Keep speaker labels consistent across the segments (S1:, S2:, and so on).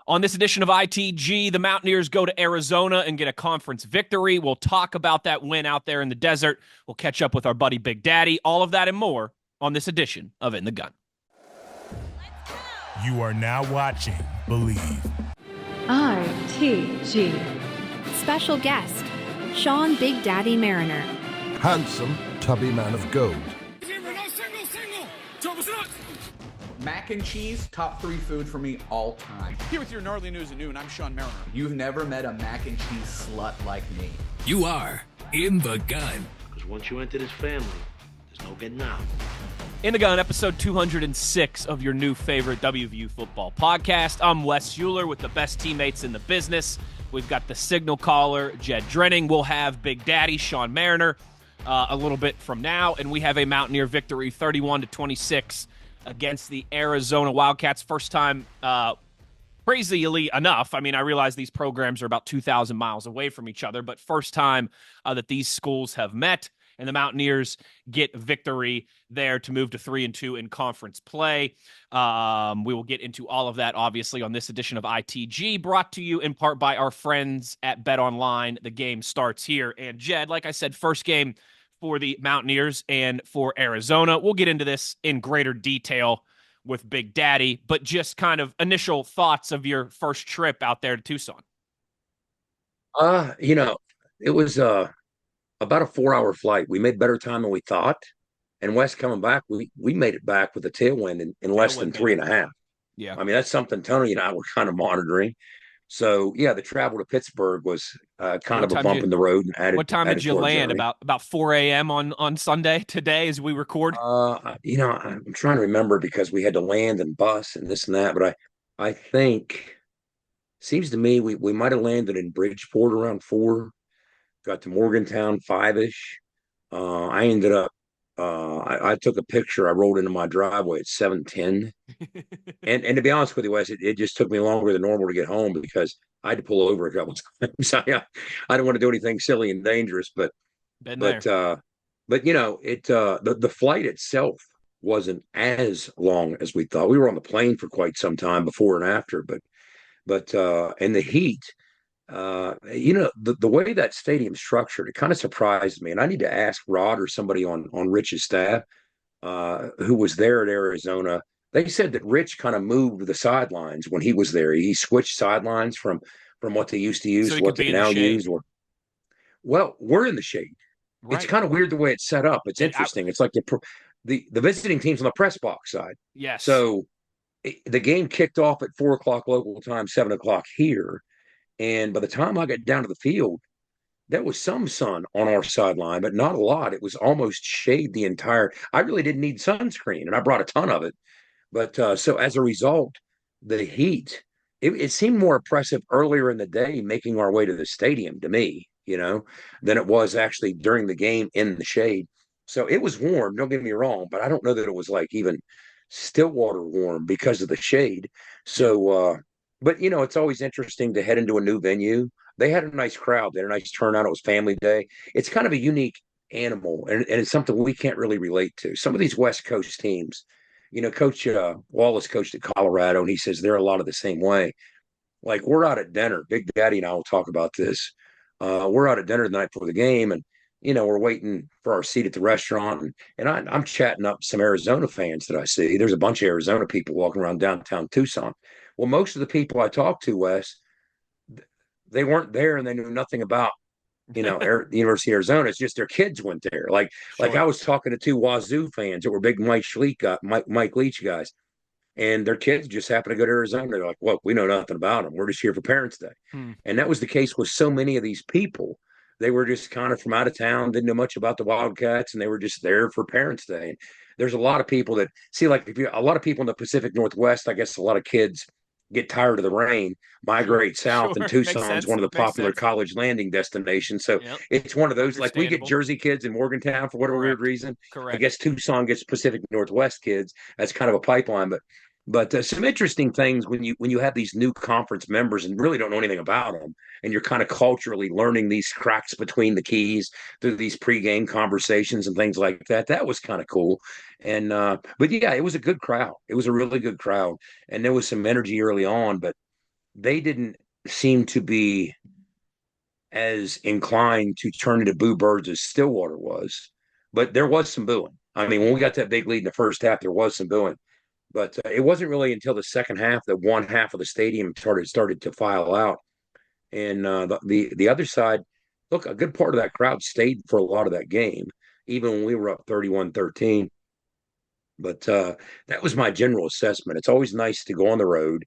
S1: On this edition of ITG, the Mountaineers go to Arizona and get a conference victory. We'll talk about that win out there in the desert. We'll catch up with our buddy Big Daddy. All of that and more on this edition of In the Gun.
S2: You are now watching Believe.
S3: ITG.
S4: Special guest, Sean Big Daddy Mariner.
S5: Handsome, tubby man of gold.
S6: Mac and cheese, top 3 food for me all time.
S7: Here with your gnarly news at noon, I'm Sean Mariner.
S6: You've never met a mac and cheese slut like me.
S8: You are In the Gun.
S9: Because once you enter this family, there's no getting out.
S1: In the Gun, episode 206 of your new favorite WVU football podcast. I'm Wes Euler with the best teammates in the business. We've got the signal caller, Jed Drenning. We'll have Big Daddy, Sean Mariner, a little bit from now. And we have a Mountaineer victory, 31-26 against the Arizona Wildcats. First time, crazily enough, I mean, I realize these programs are about 2,000 miles away from each other, but first time that these schools have met, and the Mountaineers get victory there to move to 3-2 in conference play. We will get into all of that, obviously, on this edition of ITG, brought to you in part by our friends at Bet Online. The game starts here. And Jed, like I said, first game for the Mountaineers and for Arizona. We'll get into this in greater detail with Big Daddy, but just kind of initial thoughts of your first trip out there to Tucson.
S10: It was about a 4-hour flight. We made better time than we thought. And West coming back, we made it back with a tailwind in less than 3.5.
S1: Yeah.
S10: I mean, that's something Tony and I were kind of monitoring. So, yeah, the travel to Pittsburgh was kind of a bump in the road. And
S1: what time did you land? About 4 a.m. on Sunday today as we record?
S10: I'm trying to remember because we had to land and bus and this and that. But I think, seems to me, we might have landed in Bridgeport around 4, got to Morgantown 5-ish. I ended up, I took a picture. I rolled into my driveway at 7:10. And to be honest with you, Wes, it just took me longer than normal to get home because I had to pull over a couple of times. I didn't want to do anything silly and dangerous, the flight itself wasn't as long as we thought. We were on the plane for quite some time before and after, but and the heat, the way that stadium's structured, it kind of surprised me. And I need to ask Rod or somebody on Rich's staff, who was there at Arizona. They said that Rich kind of moved the sidelines when he was there. He switched sidelines from what they used to use to what they now use. Well, we're in the shade. Right. It's kind of weird the way it's set up. It's interesting. It's like the visiting team's on the press box side.
S1: Yes.
S10: So the game kicked off at 4:00 local time, 7:00 here. And by the time I got down to the field, there was some sun on our sideline, but not a lot. It was almost shade the entire. I really didn't need sunscreen, and I brought a ton of it. But so as a result, the heat, it seemed more oppressive earlier in the day, making our way to the stadium to me, than it was actually during the game in the shade. So it was warm, don't get me wrong, but I don't know that it was like even Stillwater warm because of the shade. So, but it's always interesting to head into a new venue. They had a nice crowd. They had a nice turnout. It was family day. It's kind of a unique animal, and it's something we can't really relate to. Some of these West Coast teams, Coach Wallace coached at Colorado, and he says they're a lot of the same way. Like we're out at dinner. Big Daddy and I will talk about this. We're out at dinner the night before the game, and we're waiting for our seat at the restaurant, and I'm chatting up some Arizona fans that I see. There's a bunch of Arizona people walking around downtown Tucson. Well, most of the people I talked to, Wes, they weren't there and they knew nothing about, the University of Arizona. It's just their kids went there. Like I was talking to 2 Wazoo fans that were big Mike Leach guys, and their kids just happened to go to Arizona. They're like, well, we know nothing about them. We're just here for Parents' Day. And that was the case with so many of these people. They were just kind of from out of town, didn't know much about the Wildcats, and they were just there for Parents' Day. And there's a lot of people that see, like a lot of people in the Pacific Northwest, I guess a lot of kids get tired of the rain, migrate south, and Tucson is one of the popular college landing destinations. So it's one of those, like we get Jersey kids in Morgantown for whatever weird reason.
S1: Correct.
S10: I guess Tucson gets Pacific Northwest kids. That's kind of a pipeline. But some interesting things when you have these new conference members and really don't know anything about them, and you're kind of culturally learning these cracks between the keys through these pregame conversations and things like that. That was kind of cool. And but yeah, it was a good crowd. It was a really good crowd, and there was some energy early on. But they didn't seem to be as inclined to turn into boo birds as Stillwater was, but there was some booing. I mean, when we got that big lead in the first half, there was some booing, but it wasn't really until the second half that one half of the stadium started to file out, and the other side, look, a good part of that crowd stayed for a lot of that game, even when we were up 31-13. But that was my general assessment. It's always nice to go on the road.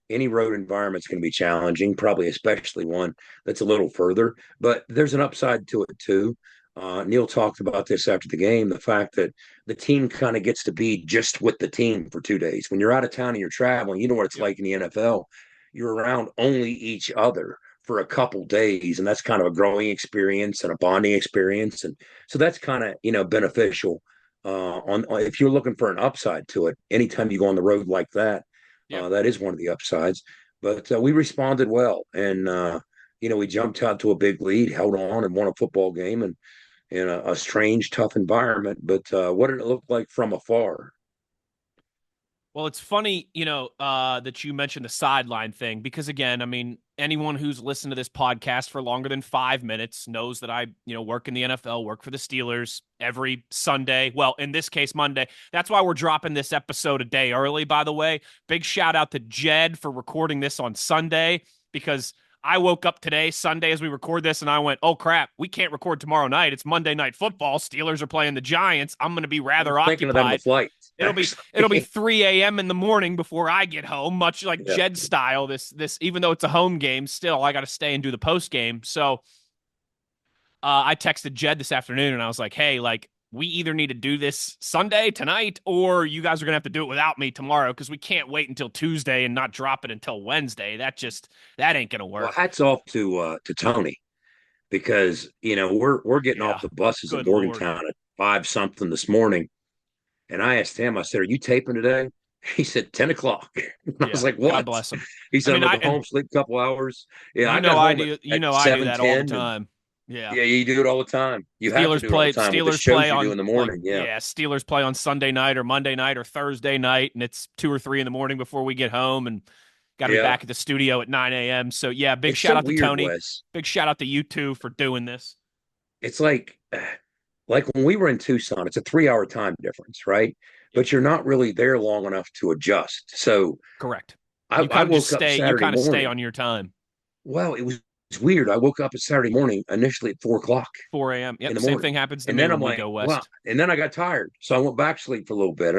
S10: Any road environment's going to be challenging, probably especially one that's a little further. But there's an upside to it too. Neil talked about this after the game, the fact that the team kind of gets to be just with the team for 2 days. When you're out of town and you're traveling, you know what it's like in the NFL. You're around only each other for a couple days, and that's kind of a growing experience and a bonding experience, and so that's kind of beneficial. On if you're looking for an upside to it, anytime you go on the road like that, that is one of the upsides. But we responded well, and we jumped out to a big lead, held on, and won a football game, and in a strange, tough environment. But what did it look like from afar?
S1: Well, it's funny, that you mentioned the sideline thing because, again, I mean, anyone who's listened to this podcast for longer than 5 minutes knows that I, work in the NFL, work for the Steelers every Sunday. Well, in this case, Monday. That's why we're dropping this episode a day early, by the way. Big shout out to Jed for recording this on Sunday because I woke up today, Sunday, as we record this, and I went, oh, crap, we can't record tomorrow night. It's Monday Night Football. Steelers are playing the Giants. I'm going to be rather
S10: Thinking of them
S1: occupied.
S10: the flight.
S1: It'll be 3 a.m. in the morning before I get home, much like Jed style. This even though it's a home game, still I got to stay and do the post game. So I texted Jed this afternoon and I was like, hey, like we either need to do this Sunday tonight or you guys are gonna have to do it without me tomorrow because we can't wait until Tuesday and not drop it until Wednesday. That ain't gonna work.
S10: Well, hats off to Tony because we're getting off the buses in Morgantown at 5 something this morning. And I asked him, I said, are you taping today? He said 10 o'clock. I was like, what?
S1: God bless him.
S10: He said, I'm going to go home, sleep a couple hours. Yeah, I got home
S1: I do that all the time. Yeah,
S10: you do it all the time. You have to do it all the time. Steelers with the shows you do in the morning.
S1: Steelers play on Sunday night or Monday night or Thursday night, and it's 2 or 3 in the morning before we get home, and got to be back at the studio at 9 a.m. So big shout out to Tony. Wes. Big shout out to you two for doing this.
S10: It's like when we were in Tucson, it's a 3-hour time difference, right? But you're not really there long enough to adjust. So
S1: correct.
S10: I woke up Saturday morning.
S1: You kind of stay on your time.
S10: Well, it's weird. I woke up a Saturday morning initially at 4 o'clock.
S1: 4 a.m. Yep, same thing happens to me when we go west.
S10: Wow. And then I got tired. So I went back to sleep for a little bit.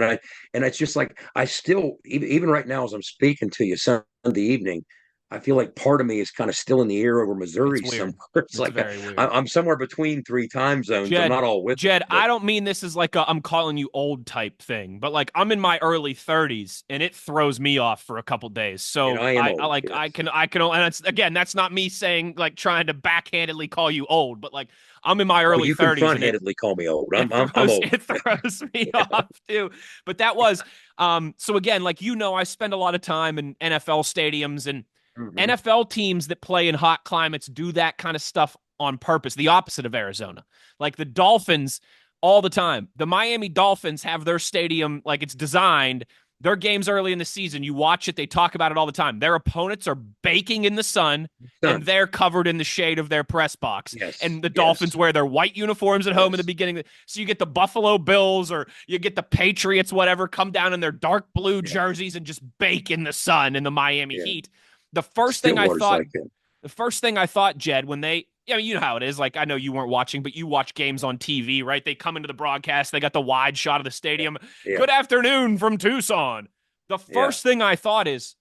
S10: And it's just like I still, even right now as I'm speaking to you Sunday evening, I feel like part of me is kind of still in the air over Missouri somewhere. It's like I'm somewhere between 3 time zones.
S1: Jed,
S10: I'm not all with
S1: Jed,
S10: it, but
S1: I don't mean this as like I'm calling you old type thing, but like I'm in my early 30s and it throws me off for a couple days. So I can, and it's, again, that's not me saying like trying to backhandedly call you old, but like I'm in my early 30s. You can
S10: front-handedly call me old. I'm old.
S1: It throws me off too. But that was, so again, like, I spend a lot of time in NFL stadiums and NFL teams that play in hot climates do that kind of stuff on purpose, the opposite of Arizona. Like the Dolphins all the time. The Miami Dolphins have their stadium like it's designed. Their games early in the season, you watch it, they talk about it all the time. Their opponents are baking in the sun, and they're covered in the shade of their press box.
S10: Yes.
S1: And the Dolphins wear their white uniforms at home in the beginning. So you get the Buffalo Bills or you get the Patriots, whatever, come down in their dark blue jerseys and just bake in the sun in the Miami Heat. The first thing I thought, Jed, when they, you know how it is. Like, I know you weren't watching, but you watch games on TV, right? They come into the broadcast. They got the wide shot of the stadium. Yeah. Good afternoon from Tucson. The first thing I thought is,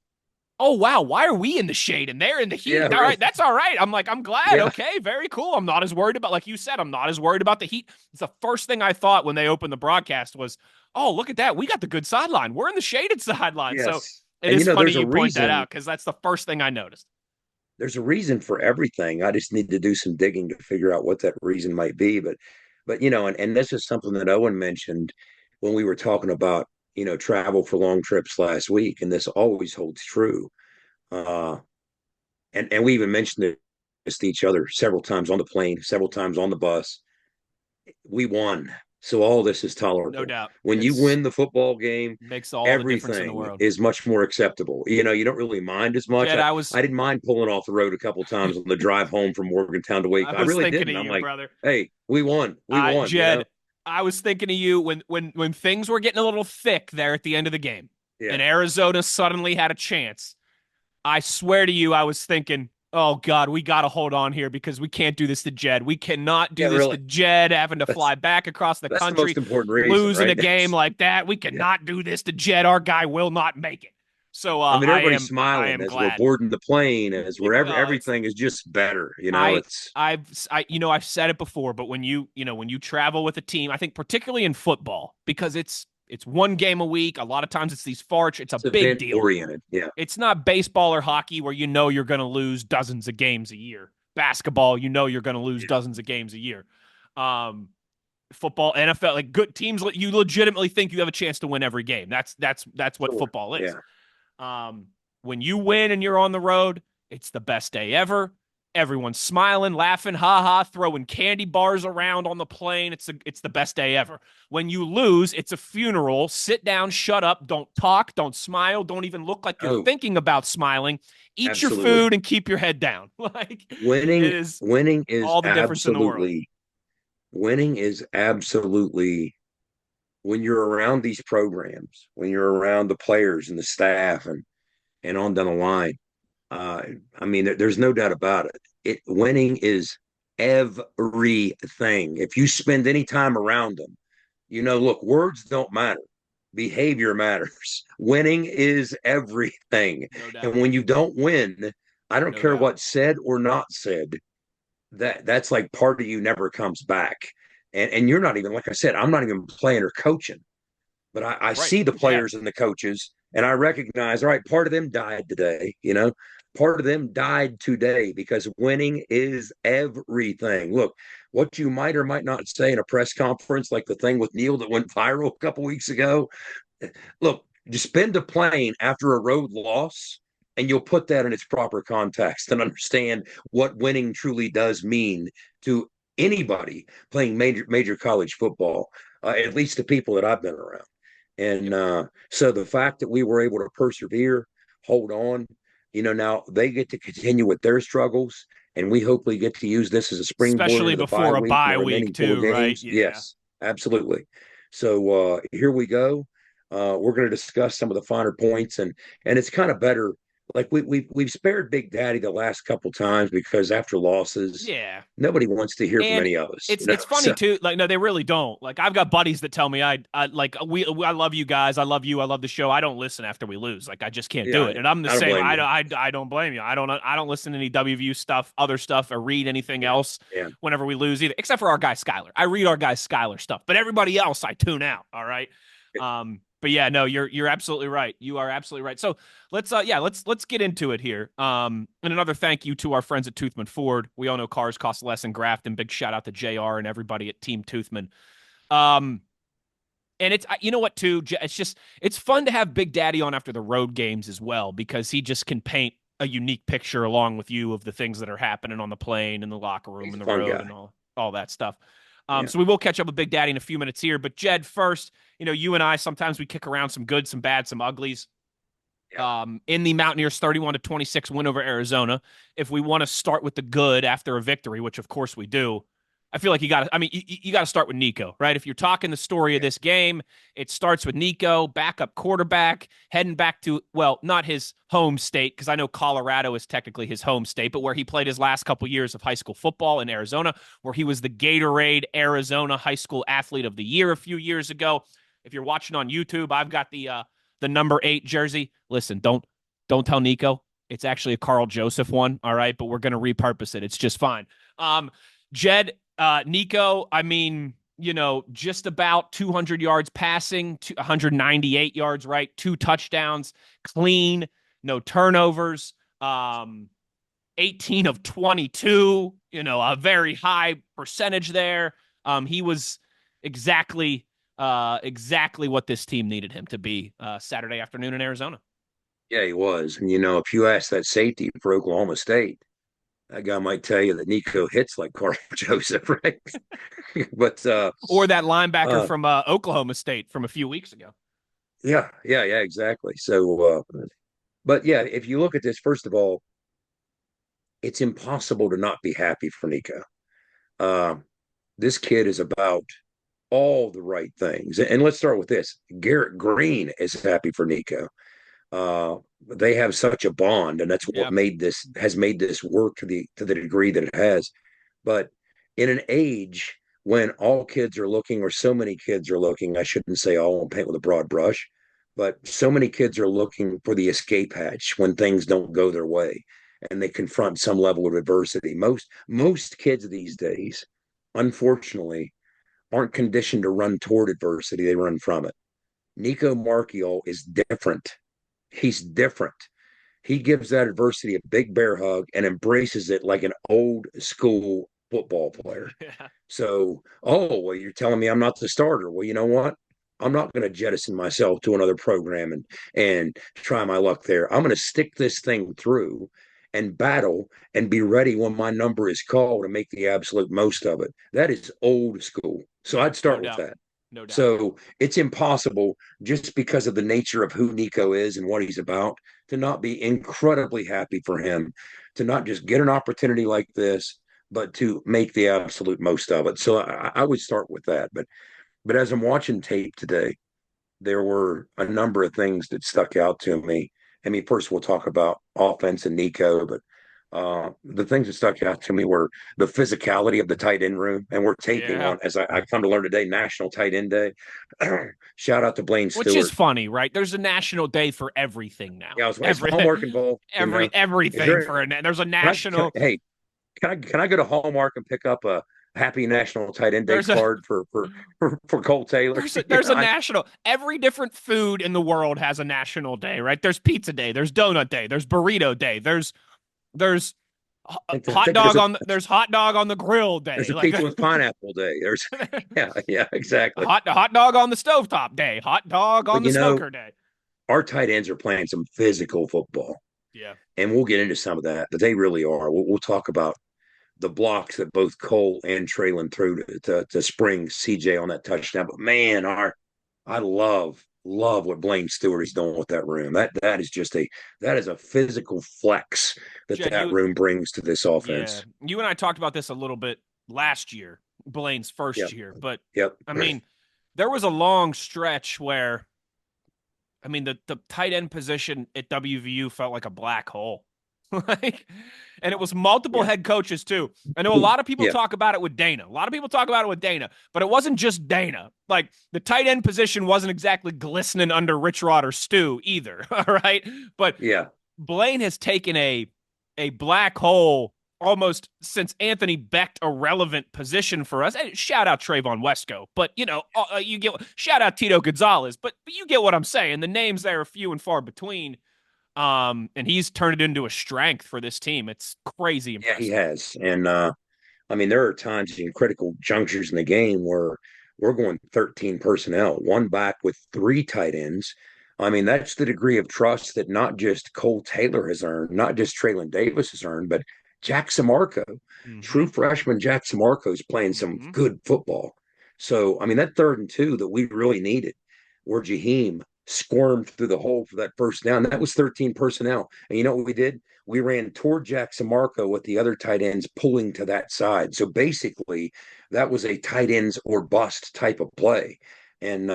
S1: oh, wow, why are we in the shade and they're in the heat? All right, that's all right. I'm like, I'm glad. Okay, very cool. I'm not as worried about, like you said, I'm not as worried about the heat. It's the first thing I thought when they opened the broadcast was, oh, look at that. We got the good sideline. We're in the shaded sideline. Yes. So it is funny you point that out because that's the first thing I noticed.
S10: There's a reason for everything. I just need to do some digging to figure out what that reason might be. But and this is something that Owen mentioned when we were talking about, travel for long trips last week. And this always holds true. And we even mentioned this to each other several times on the plane, several times on the bus. We won So all this is tolerable.
S1: No doubt.
S10: When you win the football game,
S1: Makes all the difference in the
S10: everything
S1: world.
S10: is much more acceptable. You know, you don't really mind as much.
S1: Jed,
S10: I didn't mind pulling off the road a couple times on the drive home from Morgantown to Wake.
S1: I
S10: I
S1: was
S10: really
S1: thinking
S10: didn't.
S1: of
S10: I'm
S1: you,
S10: like,
S1: brother.
S10: hey, we won. We won.
S1: Jed,
S10: You know?
S1: I was thinking of you when things were getting a little thick there at the end of the game, and
S10: Yeah.
S1: Arizona suddenly had a chance. I swear to you, I was thinking, oh God, we got to hold on here because we can't do this to Jed. We cannot do
S10: Yeah,
S1: this
S10: really.
S1: to Jed, having to fly back across the
S10: That's the
S1: country,
S10: most important reason,
S1: losing a
S10: right?
S1: game like that. We cannot do this to Jed. Our guy will not make it. So
S10: I mean, everybody's
S1: I
S10: smiling
S1: am
S10: as we're
S1: glad.
S10: boarding the plane, as we're
S1: Oh,
S10: everything is just better. You know,
S1: I've said it before, but when you travel with a team, I think particularly in football, because it's one game a week. A lot of times it's these farts. It's a big
S10: event
S1: deal.
S10: oriented. Yeah.
S1: It's not baseball or hockey where you're going to lose dozens of games a year. Basketball, you're going to lose dozens of games a year. Football, NFL, like good teams, you legitimately think you have a chance to win every game. That's what football is.
S10: Yeah.
S1: When you win and you're on the road, it's the best day ever. Everyone's smiling, laughing, ha, throwing candy bars around on the plane. It's the best day ever. When you lose, it's a funeral. Sit down, shut up, don't talk, don't smile, don't even look like you're thinking about smiling. Eat
S10: Absolutely.
S1: your food and keep your head down. Like
S10: winning is
S1: all the difference in the world.
S10: Winning is absolutely, when you're around these programs, when you're around the players and the staff and on down the line. I mean, there's no doubt about it. Winning is everything. If you spend any time around them, look, words don't matter. Behavior matters. Winning is everything.
S1: No doubt.
S10: And when you don't win, I don't care
S1: doubt.
S10: what's said or not said. That's like part of you never comes back. And you're not even, like I said, I'm not even playing or coaching. But I see the players and the coaches, and I recognize, all right, part of them died today, part of them died today because winning is everything. Look, what you might or might not say in a press conference, like the thing with Neil that went viral a couple weeks ago. Look, just spend a plane after a road loss, and you'll put that in its proper context and understand what winning truly does mean to anybody playing major college football, at least the people that I've been around. And so the fact that we were able to persevere, hold on, now they get to continue with their struggles, and we hopefully get to use this as a springboard,
S1: especially before a bye week too, right?
S10: Yeah. Yes, absolutely. So here we go. We're going to discuss some of the finer points, and it's kind of better. Like we've spared Big Daddy the last couple times because after losses, nobody wants to hear from any of us.
S1: It's funny too. Like, no, they really don't. Like, I've got buddies that tell me I love you guys. I love you. I love the show. I don't listen after we lose. Like, I just can't do it. And I'm the same. I don't blame you. I don't listen to any WVU stuff, other stuff, or read anything else whenever we lose either, except for our guy Skyler. I read our guy Skyler stuff, but everybody else I tune out. All right. But yeah, no, you're absolutely right. You are absolutely right. So let's get into it here. And another thank you to our friends at Toothman Ford. We all know cars cost less in Grafton. Big shout out to JR and everybody at Team Toothman. And it's, you know what, too, it's fun to have Big Daddy on after the road games as well, because he just can paint a unique picture along with you of the things that are happening on the plane and the locker room and the road and all that stuff. So we will catch up with Big Daddy in a few minutes here. But Jed, first, you and I, sometimes we kick around some good, some bad, some uglies. In the Mountaineers 31-26 win over Arizona. If we want to start with the good after a victory, which of course we do, I feel like you got to start with Nicco, right? If you're talking the story of this game, it starts with Nicco, backup quarterback, heading back to, well, not his home state, because I know Colorado is technically his home state, but where he played his last couple years of high school football in Arizona, where he was the Gatorade Arizona High School Athlete of the Year a few years ago. If you're watching on YouTube, I've got the number 8 jersey. Listen, don't tell Nicco. It's actually a Carl Joseph one, all right? But we're going to repurpose it. It's just fine. Jed, Nicco, I mean, just about 200 yards passing, 198 yards, right? 2 touchdowns, clean, no turnovers, 18 of 22, a very high percentage there. He was exactly what this team needed him to be Saturday afternoon in Arizona.
S10: Yeah, he was. And, if you ask that safety for Oklahoma State, That guy might tell you that Nico hits like Carl Joseph, right? but
S1: Or that linebacker
S10: uh,
S1: from Oklahoma State from a few weeks ago.
S10: yeah, exactly. So, but yeah, if you look at this, first of all, it's impossible to not be happy for Nico. Uh, this kid is about all the right things. And let's start with this. Garrett Green is happy for Nico. They have such a bond, and that's what
S1: Yeah.
S10: made this work to the degree that it has. But in an age when all kids are looking, or so many kids are looking, I shouldn't say all and paint with a broad brush, but so many kids are looking for the escape hatch when things don't go their way and they confront some level of adversity. Most kids these days, unfortunately, aren't conditioned to run toward adversity, they run from it. Nicco Marchiol is different. He's different. He gives that adversity a big bear hug and embraces it like an old school football player.
S1: Yeah.
S10: So, oh, well, you're telling me I'm not the starter. Well, you know what? I'm not going to jettison myself to another program and try my luck there. I'm going to stick this thing through and battle and be ready when my number is called and make the absolute most of it. That is old school. So
S1: Yeah,
S10: I'd
S1: no
S10: start with
S1: doubt.
S10: that.
S1: No doubt.
S10: So it's impossible, just because of the nature of who Nico is and what he's about, to not be incredibly happy for him, to not just get an opportunity like this, but to make the absolute most of it. So I would start with that. But as I'm watching tape today, there were a number of things that stuck out to me. I mean, first we'll talk about offense and Nico, but the things that stuck out to me were the physicality of the tight end room. And we're taping
S1: Yeah.
S10: on, as I come to learn today, National Tight End Day. Shout out to Blaine
S1: Which is
S10: Stewart.
S1: funny, right? There's a national day for everything now.
S10: Yeah, it's Hallmark involved.
S1: Everything for there's a national.
S10: Hey, can I go to Hallmark and pick up a Happy National Tight End Day
S1: There's a
S10: card for Cole Taylor?
S1: there's a national. Every different food in the world has a national day, right? There's pizza day. There's donut day. There's burrito day. There's there's hot dog on the grill day.
S10: There's a
S1: Like,
S10: pizza with pineapple day. There's yeah, exactly.
S1: hot dog on the stovetop day. Hot dog on
S10: But
S1: the smoker day.
S10: our tight ends are playing some physical football,
S1: Yeah.
S10: and we'll get into some of that. But they really are. We'll talk about the blocks that both Cole and Traylon threw to spring CJ on that touchdown. But man, I love what Blaine Stewart is doing with that room. That is just that is a physical flex that
S1: Jed,
S10: room brings to this offense.
S1: Yeah. You and I talked about this a little bit last year, Blaine's first year, but
S10: Yep.
S1: I mean, there was a long stretch where, I mean, the tight end position at WVU felt like a black hole. Like, and it was multiple head coaches too. I know a lot of people talk about it with Dana. But it wasn't just Dana. Like, the tight end position wasn't exactly glistening under Rich Rod or Stu either. All right. But Blaine has taken a black hole almost since Anthony Becht, a relevant position for us. And shout out Trayvon Wesco, but you get shout out Tito Gonzalez, but you get what I'm saying. The names there are few and far between. And he's turned it into a strength for this team. It's crazy impressive.
S10: Yeah, he has. And I mean, there are times in critical junctures in the game where we're going 13 personnel, one back with three tight ends. I mean, that's the degree of trust that not just Cole Taylor has earned, not just Traylon Davis has earned, but Jack Samarco. True freshman Jack Samarco is playing some good football. So, I mean, that 3rd and 2 that we really needed, where Jaheim squirmed through the hole for that first down. That was 13 personnel. And you know what we did? We ran toward Jack Samarco with the other tight ends pulling to that side. So basically, that was a tight ends or bust type of play. And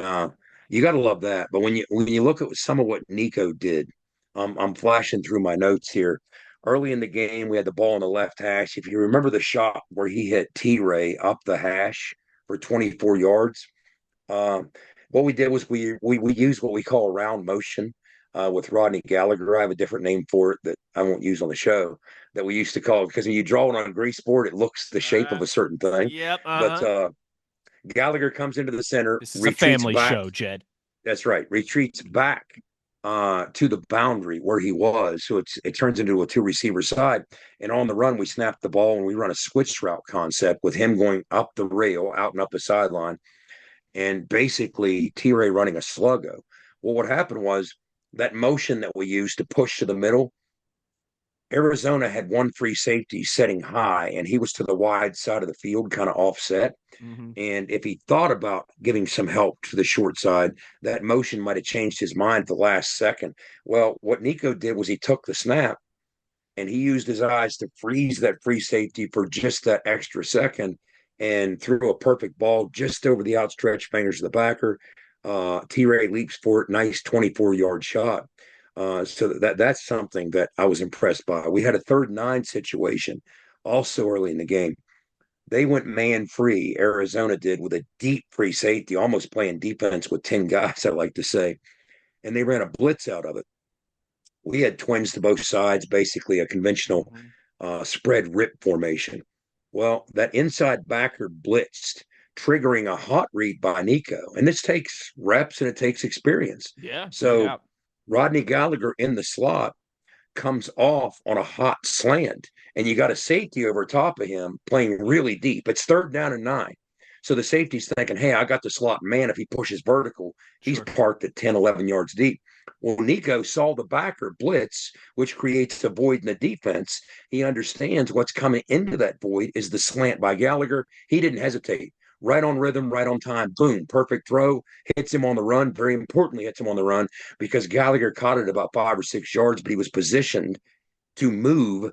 S10: you got to love that. But when you look at some of what Nico did, I'm flashing through my notes here. Early in the game, we had the ball on the left hash. If you remember the shot where he hit T-Ray up the hash for 24 yards, what we did was we used what we call a round motion with Rodney Gallagher. I have a different name for it that I won't use on the show, that we used to call it, because when you draw it on a grease board, it looks the shape of a certain thing.
S1: Yep.
S10: But Gallagher comes into the center.
S1: This is a family show, Jed.
S10: That's right. Retreats back to the boundary where he was. So it turns into a 2-receiver side. And on the run, we snap the ball and we run a switch route concept with him going up the rail, out and up the sideline, and basically T-Ray running a sluggo. Well, what happened was that motion that we used to push to the middle, Arizona had one free safety setting high, and he was to the wide side of the field, kind of offset.
S1: Mm-hmm.
S10: And if he thought about giving some help to the short side, that motion might have changed his mind at the last second. Well, what Nicco did was he took the snap and he used his eyes to freeze that free safety for just that extra second and threw a perfect ball just over the outstretched fingers of the backer. T-Ray leaps for it. Nice 24-yard shot. So that's something that I was impressed by. We had a 3rd-and-9 situation also early in the game. They went man free. Arizona did, with a deep free safety, almost playing defense with 10 guys, I like to say. And they ran a blitz out of it. We had twins to both sides, basically a conventional spread rip formation. Well, that inside backer blitzed, triggering a hot read by Nicco. And this takes reps and it takes experience.
S1: Yeah.
S10: So Rodney Gallagher in the slot comes off on a hot slant, and you got a safety over top of him playing really deep. It's 3rd down and 9. So the safety's thinking, hey, I got the slot man. If he pushes vertical, he's parked at 10, 11 yards deep. Well, Nicco saw the backer blitz, which creates a void in the defense. He understands what's coming into that void is the slant by Gallagher. He didn't hesitate. Right on rhythm, right on time. Boom, perfect throw. Hits him on the run. Very importantly, hits him on the run because Gallagher caught it about 5 or 6 yards, but he was positioned to move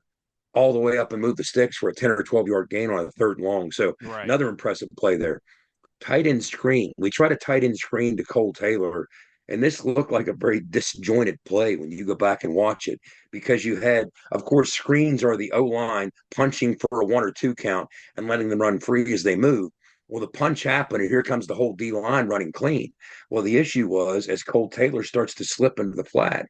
S10: all the way up and move the sticks for a 10 or 12-yard gain on a 3rd and long. So another impressive play there. Tight end screen. We tried a tight end screen to Cole Taylor, and this looked like a very disjointed play when you go back and watch it because you had, of course, screens are the O-line punching for a 1 or 2 count and letting them run free as they move. Well, the punch happened, and here comes the whole D-line running clean. Well, the issue was, as Cole Taylor starts to slip into the flat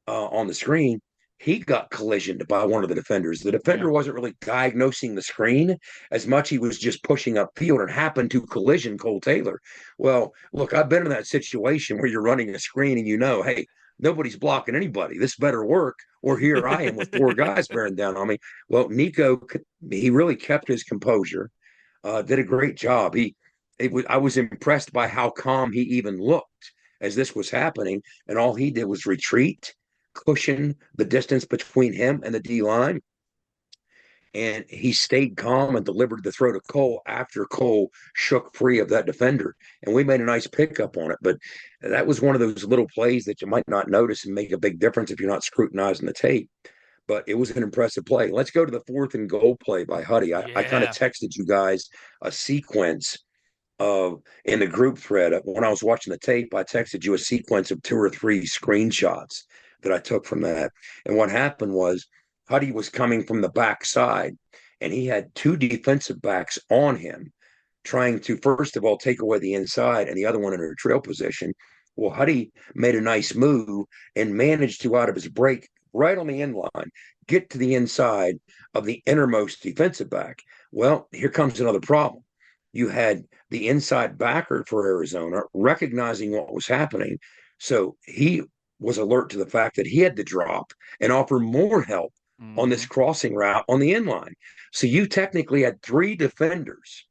S10: on the screen, he got collisioned by one of the defenders. The defender wasn't really diagnosing the screen as much. He was just pushing upfield and happened to collision Cole Taylor. Well, look, I've been in that situation where you're running a screen and hey, nobody's blocking anybody. This better work. Or here I am with 4 guys bearing down on me. Well, Nicco, he really kept his composure. Did a great job. I was impressed by how calm he even looked as this was happening, and all he did was retreat, cushion the distance between him and the D line, and he stayed calm and delivered the throw to Cole after Cole shook free of that defender, and we made a nice pickup on it. But that was one of those little plays that you might not notice and make a big difference if you're not scrutinizing the tape. But it was an impressive play. Let's go to the 4th and goal play by Huddy. I kind of texted you guys a sequence of in the group thread. When I was watching the tape, I texted you a sequence of 2 or 3 screenshots that I took from that. And what happened was Huddy was coming from the backside, and he had 2 defensive backs on him, trying to, first of all, take away the inside and the other one in a trail position. Well, Huddy made a nice move and managed to, out of his break, right on the end line, get to the inside of the innermost defensive back. Well, here comes another problem. You had the inside backer for Arizona recognizing what was happening. So he was alert to the fact that he had to drop and offer more help on this crossing route on the inline. So you technically had 3 defenders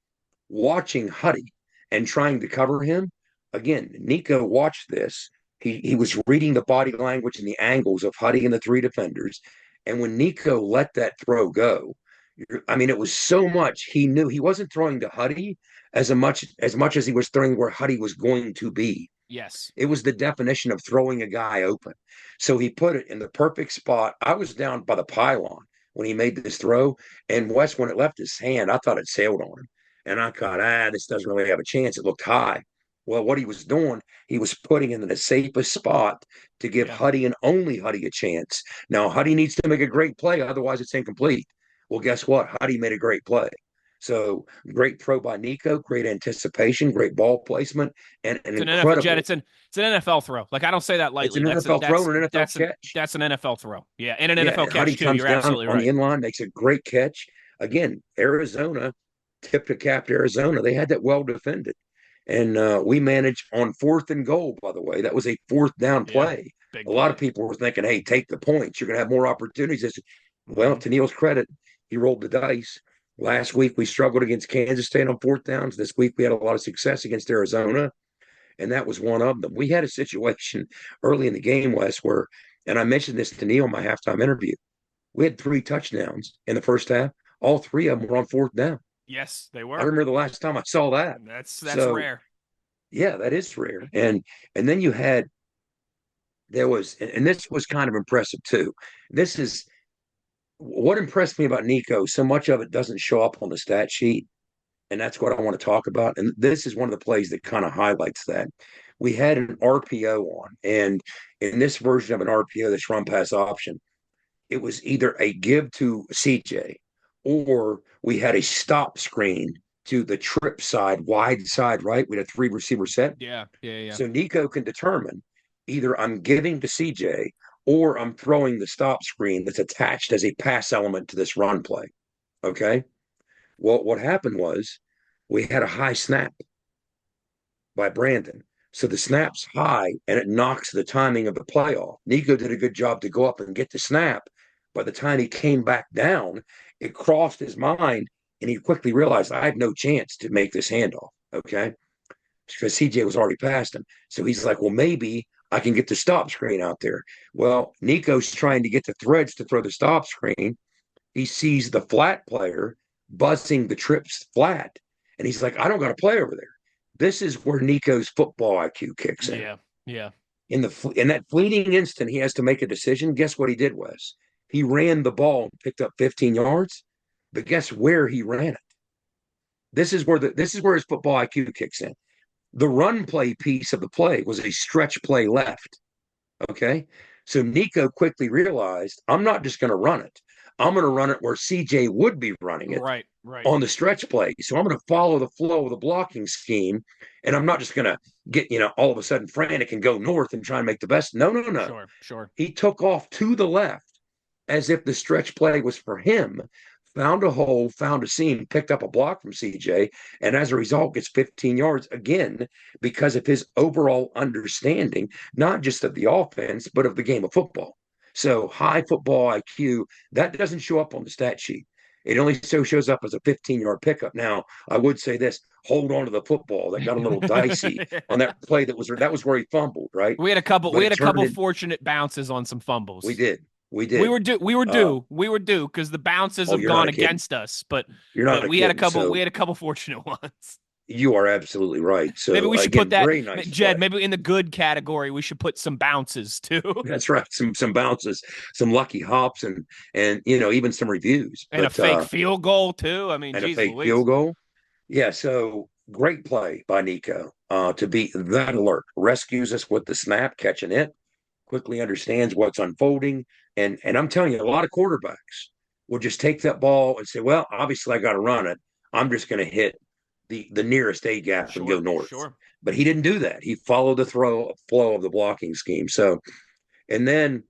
S10: watching Huddy and trying to cover him. Again, Nicco watched this. He was reading the body language and the angles of Huddy and the 3 defenders. And when Nicco let that throw go, it was so much he knew he wasn't throwing to Huddy as much as he was throwing where Huddy was going to be.
S1: Yes.
S10: It was the definition of throwing a guy open. So he put it in the perfect spot. I was down by the pylon when he made this throw. And Wes, when it left his hand, I thought it sailed on him. And I thought, this doesn't really have a chance. It looked high. Well, what he was doing, he was putting it in the safest spot to give Huddy and only Huddy a chance. Now, Huddy needs to make a great play, otherwise it's incomplete. Well, guess what? Huddy made a great play. So great throw by Nicco, great anticipation, great ball placement, and an incredible.
S1: It's an NFL throw. Like, I don't say that lightly.
S10: It's an NFL throw and an NFL catch.
S1: That's an NFL throw. Yeah, and an NFL catch
S10: Huddy
S1: too. You're absolutely right.
S10: On the inline, makes a great catch. Again, Arizona, tip to cap to Arizona. They had that well defended. And we managed on 4th and goal, by the way. That was a 4th down play. A lot of people were thinking, hey, take the points. You're going to have more opportunities. Well, to Neil's credit, he rolled the dice. Last week, we struggled against Kansas State on 4th downs. This week, we had a lot of success against Arizona, and that was one of them. We had a situation early in the game, Wes, where, and I mentioned this to Neil in my halftime interview, We had 3 touchdowns in the first half. All 3 of them were on 4th down.
S1: Yes, they
S10: I
S1: were.
S10: remember the last time I saw that.
S1: That's
S10: So,
S1: rare.
S10: yeah, that is rare. And then there was, and this was kind of impressive too. This is what impressed me about Nicco. So much of it doesn't show up on the stat sheet, and that's what I want to talk about. And this is one of the plays that kind of highlights that. We had an RPO on, and in this version of an RPO, this run pass option, it was either a give to CJ or we had a stop screen to the trip side, wide side, right? We had a 3 receiver set.
S1: Yeah.
S10: So Nicco can determine either I'm giving to CJ or I'm throwing the stop screen that's attached as a pass element to this run play. Okay. Well, what happened was we had a high snap by Brandon. So the snap's high and it knocks the timing of the play off. Nicco did a good job to go up and get the snap. By the time he came back down, it crossed his mind and he quickly realized I have no chance to make this handoff. Okay. Because CJ was already past him. So he's like, well, maybe I can get the stop screen out there. Well, Nicco's trying to get the threads to throw the stop screen. He sees the flat player buzzing the trips flat. And he's like, I don't got to play over there. This is where Nicco's football IQ kicks in.
S1: Yeah.
S10: In that fleeting instant, he has to make a decision. Guess what he did was he ran the ball and picked up 15 yards. But guess where he ran it? This is where his football IQ kicks in. The run play piece of the play was a stretch play left. Okay. So Nicco quickly realized I'm not just going to run it. I'm going to run it where CJ would be running it
S1: Right.
S10: on the stretch play. So I'm going to follow the flow of the blocking scheme. And I'm not just going to get, all of a sudden frantic and go north and try and make the best. No.
S1: Sure.
S10: He took off to the left as if the stretch play was for him, found a hole, found a seam, picked up a block from CJ, and as a result gets 15 yards again because of his overall understanding, not just of the offense, but of the game of football. So high football IQ, that doesn't show up on the stat sheet. It only so shows up as a 15-yard pickup. Now, I would say this, hold on to the football. That got a little dicey on that play that was where he fumbled, right?
S1: We had a couple fortunate bounces on some fumbles.
S10: We did. We
S1: were due because the bounces have gone against us, but we had a couple fortunate ones.
S10: You are absolutely right. So
S1: maybe we should put that,
S10: very nice
S1: Jed.
S10: play.
S1: Maybe in the good category, we should put some bounces too.
S10: That's right. Some bounces, some lucky hops, and even some reviews.
S1: And a fake field goal too. I mean,
S10: and a fake field goal. Yeah. So great play by Nicco to be that alert. Rescues us with the snap, catching it, quickly understands what's unfolding, and I'm telling you, a lot of quarterbacks will just take that ball and say, "Well, obviously I got to run it. I'm just going to hit the nearest A gap and go north."
S1: Sure.
S10: But he didn't do that. He followed the flow of the blocking scheme. So, and then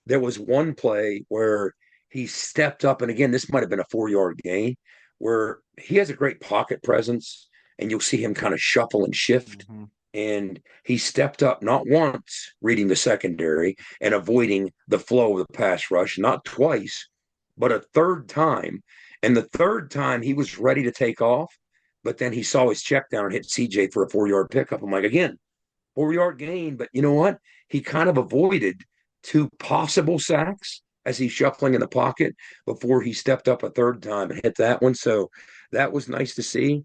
S10: there was one play where he stepped up, and again, this might have been a 4-yard gain, where he has a great pocket presence, and you'll see him kind of shuffle and shift.
S1: Mm-hmm.
S10: And he stepped up not once, reading the secondary and avoiding the flow of the pass rush, not twice, but a third time. And the third time he was ready to take off, but then he saw his check down and hit CJ for a 4-yard pickup. I'm like, again, 4-yard gain. But you know what? He kind of avoided 2 possible sacks as he's shuffling in the pocket before he stepped up a third time and hit that one. So that was nice to see.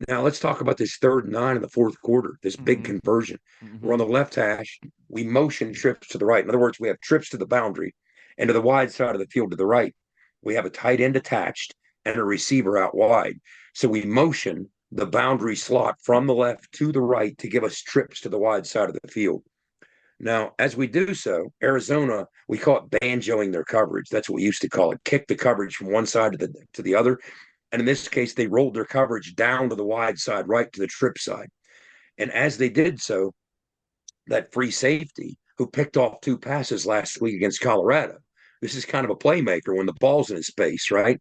S10: Now let's talk about this 3rd and 9 in the 4th quarter, this big conversion.
S1: Mm-hmm.
S10: We're on the left hash. We motion trips to the right. In other words, we have trips to the boundary and to the wide side of the field to the right. We have a tight end attached and a receiver out wide. So we motion the boundary slot from the left to the right to give us trips to the wide side of the field. Now, as we do so, Arizona, we call it banjoing their coverage. That's what we used to call it. Kick the coverage from one side to the other. And in this case, they rolled their coverage down to the wide side, right to the trip side. And as they did so, that free safety who picked off 2 passes last week against Colorado, this is kind of a playmaker when the ball's in his face, right?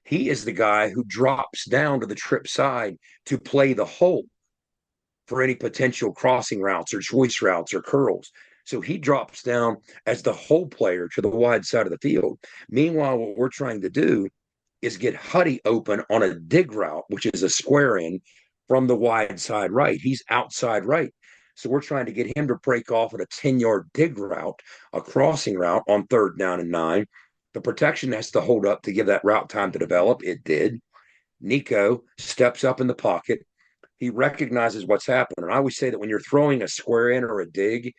S10: He is the guy who drops down to the trip side to play the hole for any potential crossing routes or choice routes or curls. So he drops down as the hole player to the wide side of the field. Meanwhile, what we're trying to do is get Huddy open on a dig route, which is a square in from the wide side right. He's outside right. So we're trying to get him to break off at a 10-yard dig route, a crossing route on 3rd down and 9. The protection has to hold up to give that route time to develop. It did. Nicco steps up in the pocket. He recognizes what's happening. And I always say that when you're throwing a square in or a dig,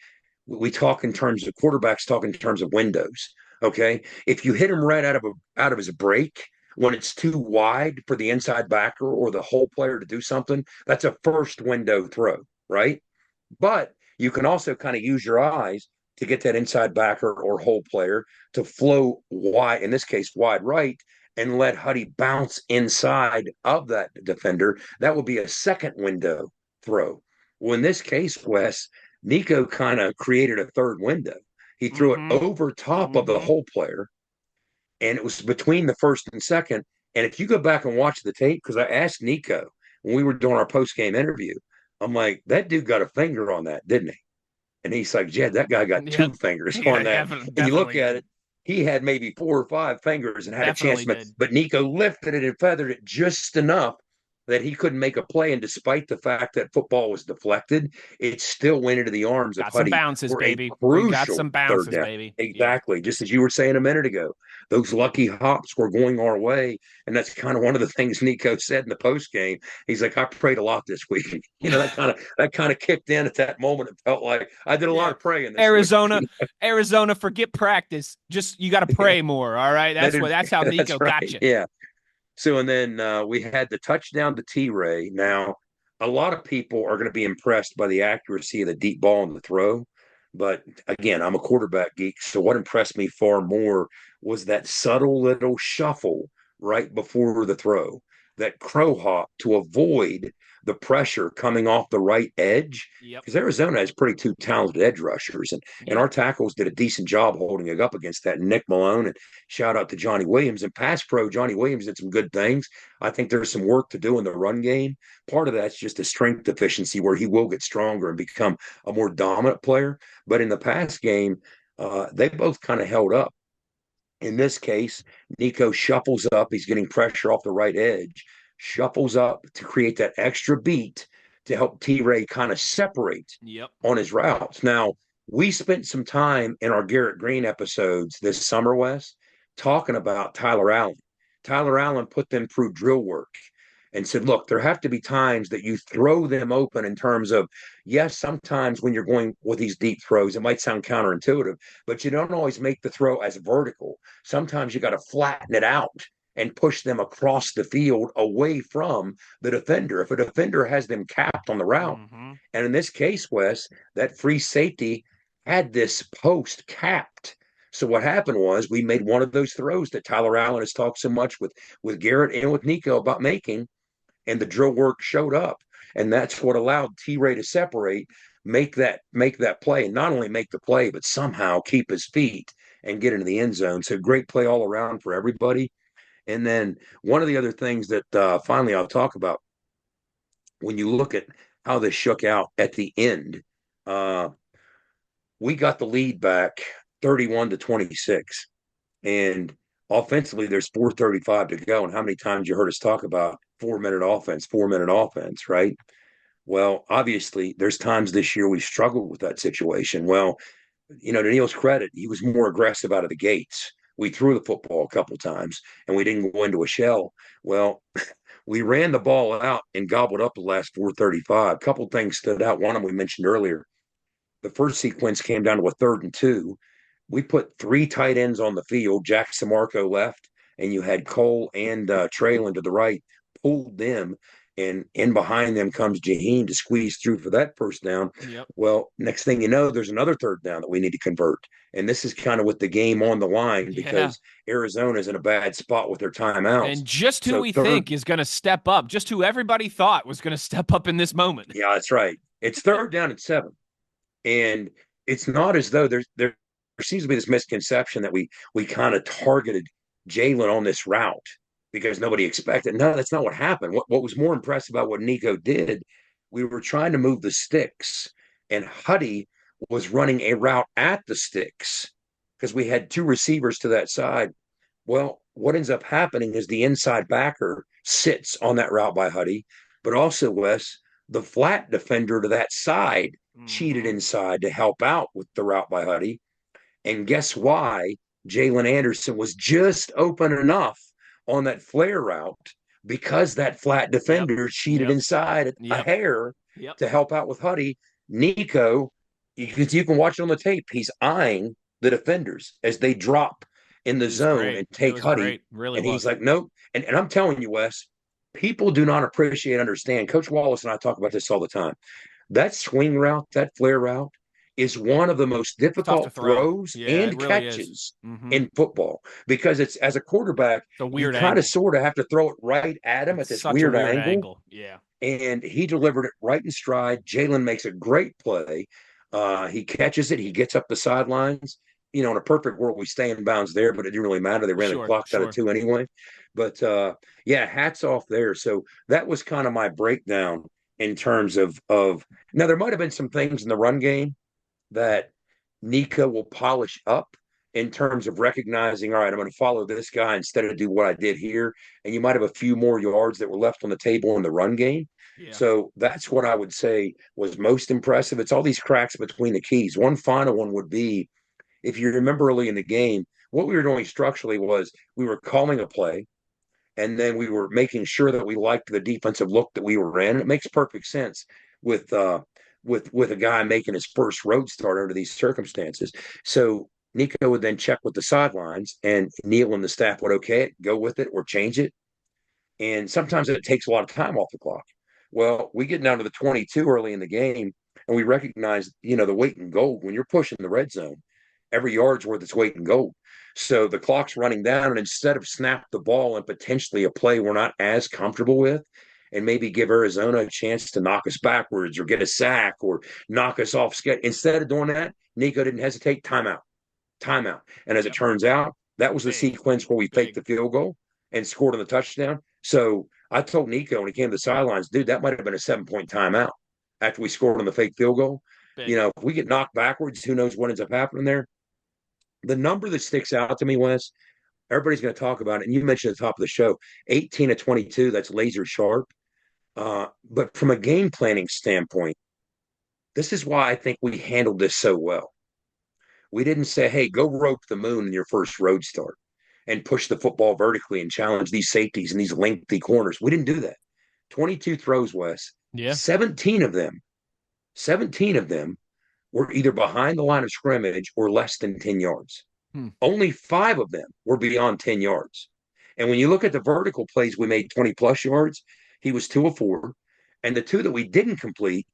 S10: we talk in terms of quarterbacks talk in terms of windows. Okay. If you hit him right out of his break, when it's too wide for the inside backer or the whole player to do something, that's a first window throw, right? But you can also kind of use your eyes to get that inside backer or hole player to flow wide, in this case, wide right, and let Huddy bounce inside of that defender. That would be a second window throw. Well, in this case, Wes, Nicco kind of created a third window. He threw it over top of the hole player, and it was between the first and second. And if you go back and watch the tape, because I asked Nicco when we were doing our post game interview, I'm like, that dude got a finger on that, didn't he? And he's like, Jed, that guy got two fingers on that. And you look at it, he had maybe 4 or 5 fingers and had a chance. But Nicco lifted it and feathered it just enough that he couldn't make a play. And despite the fact that football was deflected, it still went into the arms of Huddy.
S1: Got some bounces, baby.
S10: We
S1: got some bounces, baby.
S10: Exactly. Yeah. Just as you were saying a minute ago, those lucky hops were going our way. And that's kind of one of the things Nicco said in the post game. He's like, I prayed a lot this week. You know, that kind of kicked in at that moment. It felt like I did a lot of praying.
S1: Arizona, forget practice. Just you got to pray more. All right. That's how Nicco got you.
S10: Yeah. So, and then we had the touchdown to T-Ray. Now, a lot of people are going to be impressed by the accuracy of the deep ball in the throw. But again, I'm a quarterback geek. So what impressed me far more was that subtle little shuffle right before the throw, that crow hop to avoid the pressure coming off the right edge. Because Arizona has pretty 2 talented edge rushers. And our tackles did a decent job holding it up against that. Nick Malone, and shout out to Johnny Williams. And pass pro, Johnny Williams did some good things. I think there's some work to do in the run game. Part of that's just a strength deficiency where he will get stronger and become a more dominant player. But in the pass game, they both kind of held up. In this case, Nicco shuffles up. He's getting pressure off the right edge, shuffles up to create that extra beat to help T-Ray kind of separate on his routes. Now, we spent some time in our Garrett Green episodes this summer, Wes, talking about Tyler Allen. Tyler Allen put them through drill work and said, look, there have to be times that you throw them open in terms of, yes, sometimes when you're going with these deep throws, it might sound counterintuitive, but you don't always make the throw as vertical. Sometimes you got to flatten it out and push them across the field away from the defender. If a defender has them capped on the route, and in this case, Wes, that free safety had this post capped. So what happened was we made one of those throws that Tyler Allen has talked so much with Garrett and with Nicco about making, and the drill work showed up. And that's what allowed T-Ray to separate, make that play, and not only make the play, but somehow keep his feet and get into the end zone. So great play all around for everybody. And then one of the other things that finally I'll talk about, when you look at how this shook out at the end, we got the lead back 31-26. And offensively, there's 4:35 to go. And how many times you heard us talk about 4-minute offense, right? Well, obviously, there's times this year we struggled with that situation. Well, you know, to Neil's credit, he was more aggressive out of the gates. We threw the football a couple times, and we didn't go into a shell. Well, we ran the ball out and gobbled up the last 4:35. A couple things stood out. One of them we mentioned earlier. The first sequence came down to a 3rd and 2. We put 3 tight ends on the field. Jack Samarco left, and you had Cole and Traylon to the right, pulled them, and in behind them comes Jaheim to squeeze through for that first down. Well, next thing you know, there's another 3rd down that we need to convert. And this is kind of with the game on the line because Arizona's in a bad spot with their timeouts.
S1: And just who we think is going to step up, just who everybody thought was going to step up in this moment.
S10: Yeah, that's right. It's 3rd down and 7. And it's not as though there seems to be this misconception that we kind of targeted Jalen on this route because nobody expected. No, that's not what happened. What was more impressive about what Nicco did, we were trying to move the sticks, and Huddy was running a route at the sticks because we had 2 receivers to that side. Well, what ends up happening is the inside backer sits on that route by Huddy, but also, Wes, the flat defender to that side cheated inside to help out with the route by Huddy. And guess why Jalen Anderson was just open enough on that flare route because that flat defender cheated inside a hair to help out with Huddy. Nicco, you can watch it on the tape. He's eyeing the defenders as they drop in the zone and take Huddy.
S1: Really
S10: and he's like, nope. And I'm telling you, Wes, people do not appreciate, understand. Coach Wallace and I talk about this all the time. That swing route, that flare route, is one of the most difficult throws and catches in football because it's, as a quarterback, you kind of sort of have to throw it right at him at this weird angle.
S1: Yeah.
S10: And he delivered it right in stride. Jalen makes a great play. He catches it. He gets up the sidelines. In a perfect world, we stay in bounds there, but it didn't really matter. They ran the clock out of 2 anyway. But hats off there. So that was kind of my breakdown in terms of now there might have been some things in the run game that Nicco will polish up in terms of recognizing, all right, I'm going to follow this guy instead of do what I did here. And you might have a few more yards that were left on the table in the run game. Yeah. So that's what I would say was most impressive. It's all these cracks between the keys. One final one would be, if you remember early in the game, what we were doing structurally was we were calling a play, and then we were making sure that we liked the defensive look that we were in. It makes perfect sense with a guy making his first road start under these circumstances. So Nicco would then check with the sidelines, and Neil and the staff would okay it, go with it, or change it. And sometimes it takes a lot of time off the clock. Well, we get down to the 22 early in the game, and we recognize, the weight in gold. When you're pushing the red zone, every yard's worth its weight in gold. So the clock's running down, and instead of snap the ball and potentially a play we're not as comfortable with, and maybe give Arizona a chance to knock us backwards or get a sack or knock us off schedule, instead of doing that, Nicco didn't hesitate. Timeout. And as it turns out, that was the sequence where we faked the field goal and scored on the touchdown. So I told Nicco when he came to the sidelines, dude, that might have been a 7-point timeout after we scored on the fake field goal. If we get knocked backwards, who knows what ends up happening there. The number that sticks out to me, Wes, everybody's going to talk about it, and you mentioned at the top of the show, 18 of 22, that's laser sharp. But from a game planning standpoint, this is why I think we handled this so well. We didn't say, hey, go rope the moon in your first road start and push the football vertically and challenge these safeties and these lengthy corners. We didn't do that. 22 throws, Wes.
S1: Yeah.
S10: 17 of them were either behind the line of scrimmage or less than 10 yards. Only 5 of them were beyond 10 yards. And when you look at the vertical plays, we made 20-plus yards. He was 2 of 4. And the 2 that we didn't complete,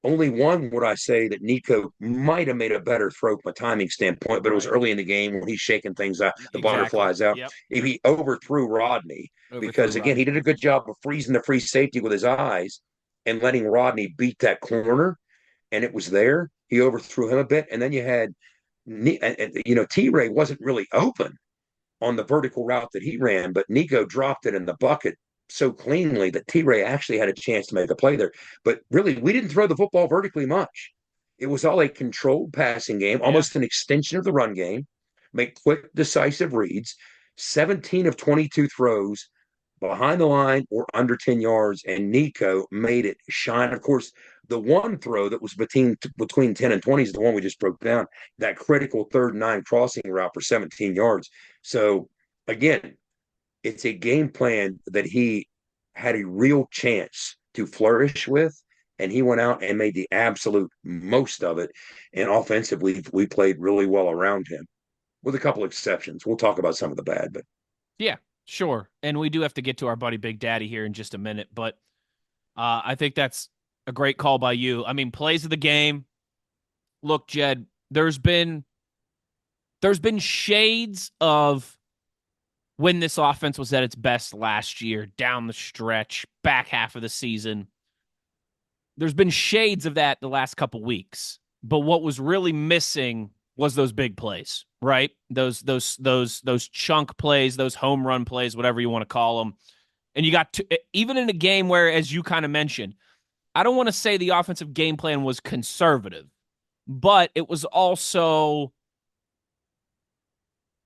S10: only one would I say that Nicco might have made a better throw from a timing standpoint, but it was early in the game when he's shaking things out, the butterflies out. Yep. If he overthrew Rodney, because again, he did a good job of freezing the free safety with his eyes and letting Rodney beat that corner, and it was there. He overthrew him a bit, and then you had, T-Ray wasn't really open on the vertical route that he ran, but Nicco dropped it in the bucket so cleanly that T-Ray actually had a chance to make a play there. But really, we didn't throw the football vertically much. It was all a controlled passing game, almost an extension of the run game, make quick, decisive reads, 17 of 22 throws behind the line or under 10 yards, and Nicco made it shine. Of course, the one throw that was between 10 and 20 is the one we just broke down, that critical 3rd and 9 crossing route for 17 yards. So, again, it's a game plan that he had a real chance to flourish with, and he went out and made the absolute most of it. And offensively, we played really well around him, with a couple exceptions. We'll talk about some of the bad, but
S1: yeah, sure. And we do have to get to our buddy Big Daddy here in just a minute, but I think that's a great call by you. I mean, plays of the game. Look, Jed, there's been shades of when this offense was at its best last year, down the stretch, back half of the season. There's been shades of that the last couple weeks. But what was really missing was those big plays, right? Those chunk plays, those home run plays, whatever you want to call them. And you got even in a game where, as you kind of mentioned, I don't want to say the offensive game plan was conservative, but it was also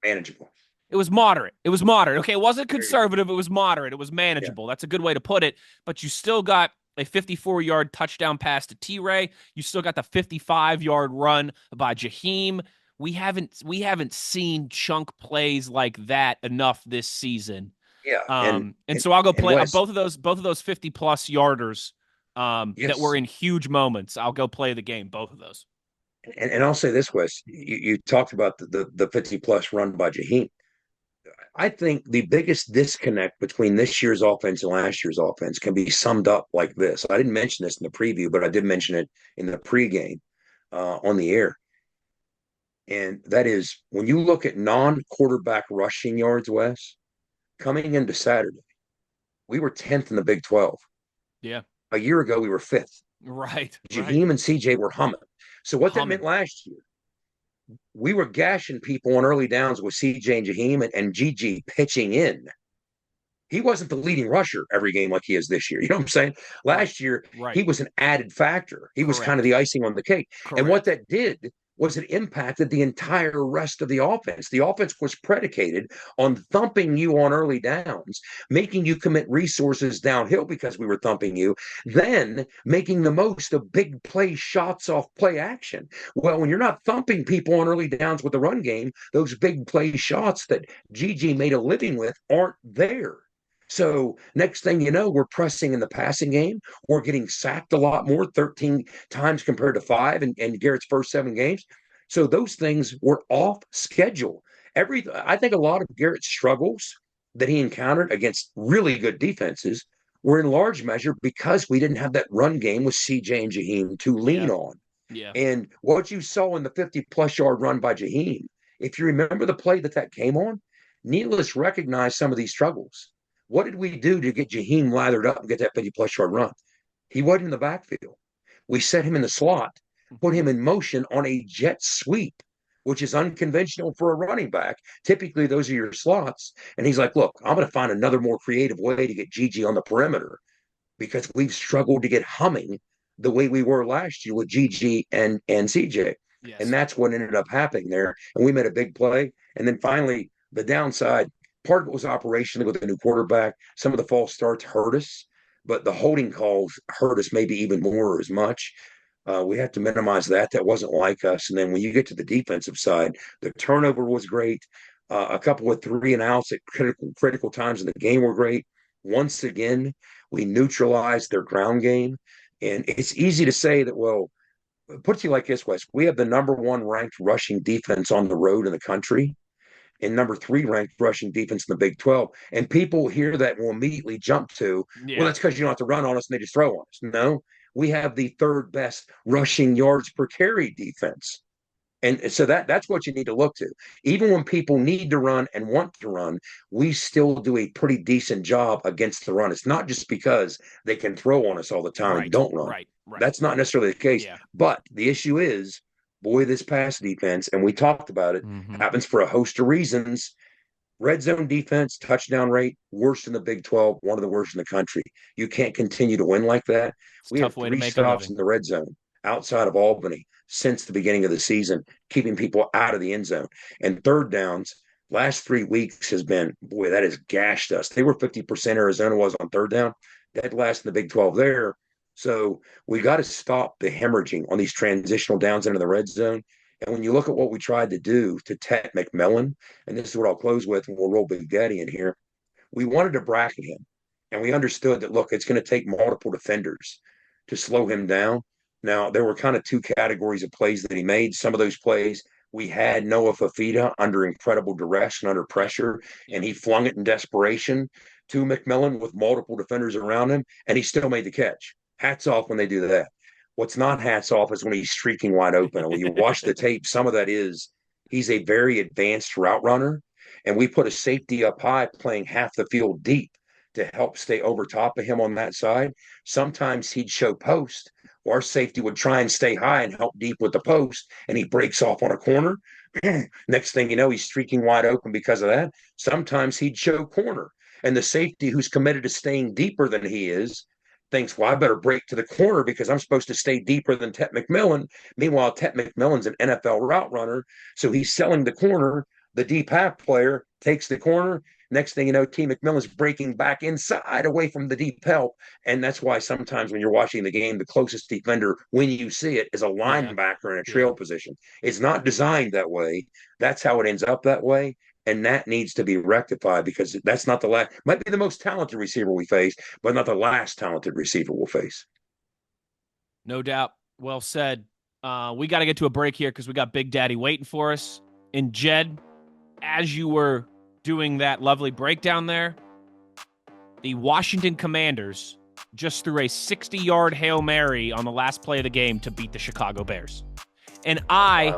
S10: manageable.
S1: It was moderate. Okay, it wasn't conservative. It was moderate. It was manageable. Yeah. That's a good way to put it. But you still got a 54-yard touchdown pass to T-Ray. You still got the 55-yard run by Jaheim. we haven't seen chunk plays like that enough this season.
S10: Yeah,
S1: And so I'll go play
S10: Wes,
S1: both of those 50+ yarders that were
S10: yes,
S1: in huge moments. I'll go play the game, both of those.
S10: and I'll say this, Wes, you talked about the 50+ run by Jaheim. I think the biggest disconnect between this year's offense and last year's offense can be summed up like this. I didn't mention this in the preview, but I did mention it in the pregame on the air. And that is when you look at non-quarterback rushing yards, Wes, coming into Saturday, we were 10th in the Big 12.
S1: Yeah.
S10: A year ago, we were 5th.
S1: Right.
S10: Jaheim and CJ were humming. So what that meant last year, we were gashing people on early downs with CJ and Jaheim and Gigi pitching in. He wasn't the leading rusher every game like he is this year. You know what I'm saying? Last year, he was an added factor. He was kind of the icing on the cake. And what that did was it impacted the entire rest of the offense. The offense was predicated on thumping you on early downs, making you commit resources downhill because we were thumping you, then making the most of big play shots off play action. Well, when you're not thumping people on early downs with the run game, those big play shots that Gigi made a living with aren't there. So next thing you know, we're pressing in the passing game. We're getting sacked a lot more, 13 times compared to 5 in Garrett's first 7 games. So those things were off schedule. I think a lot of Garrett's struggles that he encountered against really good defenses were in large measure because we didn't have that run game with CJ and Jaheim to lean on.
S1: Yeah.
S10: And what you saw in the 50+ yard run by Jaheim, if you remember the play that came on, Nealis recognized some of these struggles. What did we do to get Jaheim lathered up and get that 50+ yard run? He wasn't in the backfield. We set him in the slot, put him in motion on a jet sweep, which is unconventional for a running back. Typically, those are your slots. And he's like, look, I'm going to find another more creative way to get Gigi on the perimeter because we've struggled to get humming the way we were last year with Gigi and CJ. Yes. And that's what ended up happening there. And we made a big play. And then finally, the downside, part of it was operationally with the new quarterback. Some of the false starts hurt us, but the holding calls hurt us maybe even more or as much. We have to minimize that. That wasn't like us. And then when you get to the defensive side, the turnover was great. A couple of 3 and outs at critical times in the game were great. Once again, we neutralized their ground game. And it's easy to say that, well, put it to you like this, Wes. We have the number 1 ranked rushing defense on the road in the country and number 3 ranked rushing defense in the Big 12. And people hear that will immediately jump to, well, that's because you don't have to run on us and they just throw on us. No, we have the 3rd best rushing yards per carry defense. And so that's what you need to look to. Even when people need to run and want to run, we still do a pretty decent job against the run. It's not just because they can throw on us all the time and don't run.
S1: Right.
S10: That's not necessarily the case. Yeah. But the issue is, boy, this pass defense, and we talked about it, happens for a host of reasons. Red zone defense, touchdown rate, worst in the Big 12, one of the worst in the country. You can't continue to win like that. We have 3 stops in the red zone outside of Albany since the beginning of the season, keeping people out of the end zone. And third downs, last 3 weeks has been, boy, that has gashed us. They were 50%, Arizona was on third down. That last in the Big 12 there. So we got to stop the hemorrhaging on these transitional downs into the red zone. And when you look at what we tried to do to Tet McMillan, and this is what I'll close with, and we'll roll Big Daddy in here, we wanted to bracket him. And we understood that, look, it's going to take multiple defenders to slow him down. Now, there were kind of 2 categories of plays that he made. Some of those plays, we had Noah Fafita under incredible duress and under pressure, and he flung it in desperation to McMillan with multiple defenders around him, and he still made the catch. Hats off when they do that. What's not hats off is when he's streaking wide open. And when you watch the tape, some of that is he's a very advanced route runner. And we put a safety up high playing half the field deep to help stay over top of him on that side. Sometimes he'd show post. Our safety would try and stay high and help deep with the post. And he breaks off on a corner. Next thing you know, he's streaking wide open because of that. Sometimes he'd show corner. And the safety who's committed to staying deeper than he is thinks, well, I better break to the corner because I'm supposed to stay deeper than Tet McMillan. Meanwhile, Tet McMillan's an NFL route runner, so he's selling the corner. The deep half player takes the corner. Next thing you know, T. McMillan's breaking back inside away from the deep help. And that's why sometimes when you're watching the game, the closest defender, when you see it, is a linebacker in a trail position. It's not designed that way. That's how it ends up that way. And that needs to be rectified because that's not the last, might be the most talented receiver we face, but not the last talented receiver we'll face.
S1: No doubt. Well said. We got to get to a break here because we got Big Daddy waiting for us. And Jed, as you were doing that lovely breakdown there, the Washington Commanders just threw a 60-yard Hail Mary on the last play of the game to beat the Chicago Bears. And I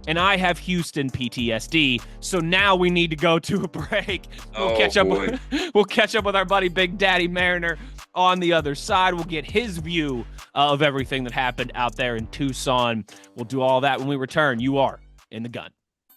S1: have Houston PTSD, so now we need to go to a break. We'll catch up with our buddy Big Daddy Mariner on the other side. We'll get his view of everything that happened out there in Tucson. We'll do all that when we return. You are in the gun.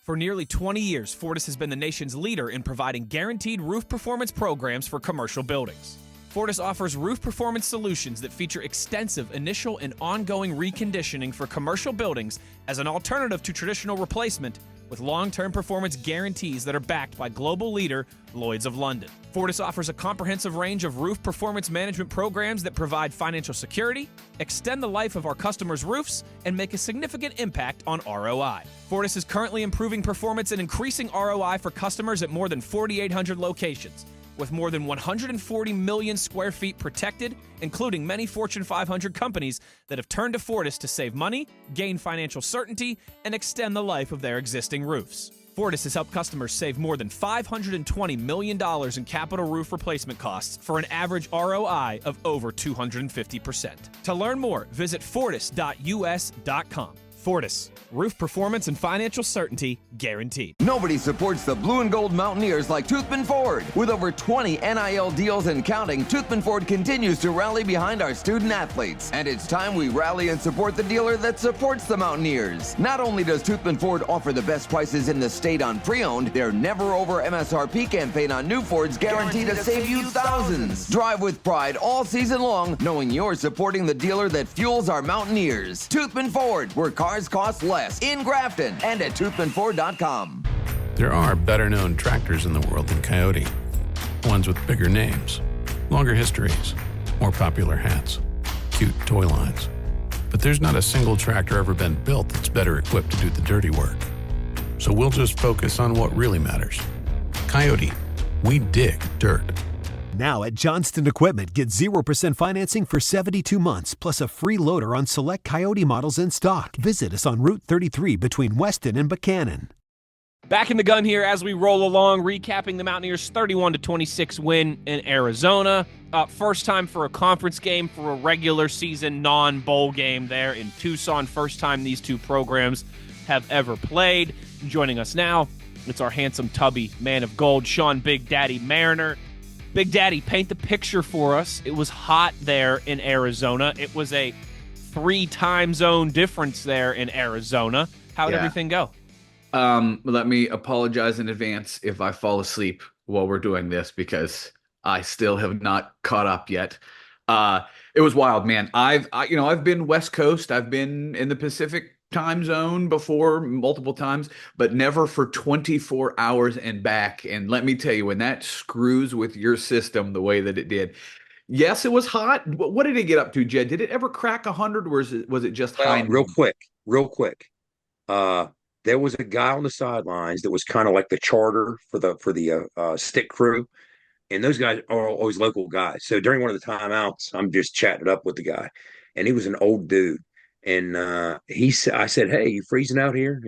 S1: For nearly 20 years, Fortis has been the nation's leader in providing guaranteed roof performance programs for commercial buildings. Fortis offers roof performance solutions that feature extensive initial and ongoing reconditioning for commercial buildings as an alternative to traditional replacement, with long-term performance guarantees that are backed by global leader Lloyd's of London. Fortis offers a comprehensive range of roof performance management programs that provide financial security, extend the life of our customers' roofs, and make a significant impact on ROI. Fortis is currently improving performance and increasing ROI for customers at more than 4,800 locations, with more than 140 million square feet protected, including many Fortune 500 companies that have turned to Fortis to save money, gain financial certainty, and extend the life of their existing roofs. Fortis has helped customers save more than $520 million in capital roof replacement costs for an average ROI of over 250%. To learn more, visit fortis.us.com. Fortis, roof performance and financial certainty guaranteed.
S3: Nobody supports the blue and gold Mountaineers like Toothman Ford. With over 20 NIL deals and counting, Toothman Ford continues to rally behind our student athletes. And it's time we rally and support the dealer that supports the Mountaineers. Not only does Toothman Ford offer the best prices in the state on pre-owned, their never over MSRP campaign on new Fords guaranteed to save you thousands. Drive with pride all season long, knowing you're supporting the dealer that fuels our Mountaineers. Toothman Ford, where cars cost less, in Grafton and at toothmanford.com.
S11: There are better-known tractors in the world than Coyote. Ones with bigger names, longer histories, more popular hats, cute toy lines. But there's not a single tractor ever been built that's better equipped to do the dirty work. So we'll just focus on what really matters. Coyote, we dig dirt.
S12: Now at Johnston Equipment, get 0% financing for 72 months, plus a free loader on select Coyote models in stock. Visit us on Route 33 between Weston and Buchanan.
S1: Back in the gun here as we roll along, recapping the Mountaineers' 31-26 win in Arizona. First time for a conference game for a regular season non-bowl game there in Tucson. First time these two programs have ever played. Joining us now, it's our handsome tubby man of gold, Sean Big Daddy Mariner. Big Daddy, paint the picture for us. It was hot there in Arizona. It was a 3 time zone difference there in Arizona. How did everything go?
S6: Let me apologize in advance if I fall asleep while we're doing this because I still have not caught up yet. It was wild, man. I've been West Coast. I've been in the Pacific time zone before multiple times, but never for 24 hours and back. And let me tell you, when that screws with your system the way that it did, yes, it was hot. What did it get up to, Jed? Did it ever crack 100, or was it just high?
S10: Real quick. There was a guy on the sidelines that was kind of like the charter for the stick crew. And those guys are always local guys. So during one of the timeouts, I'm just chatting it up with the guy, and he was an old dude. And I said, "Hey, you freezing out here?"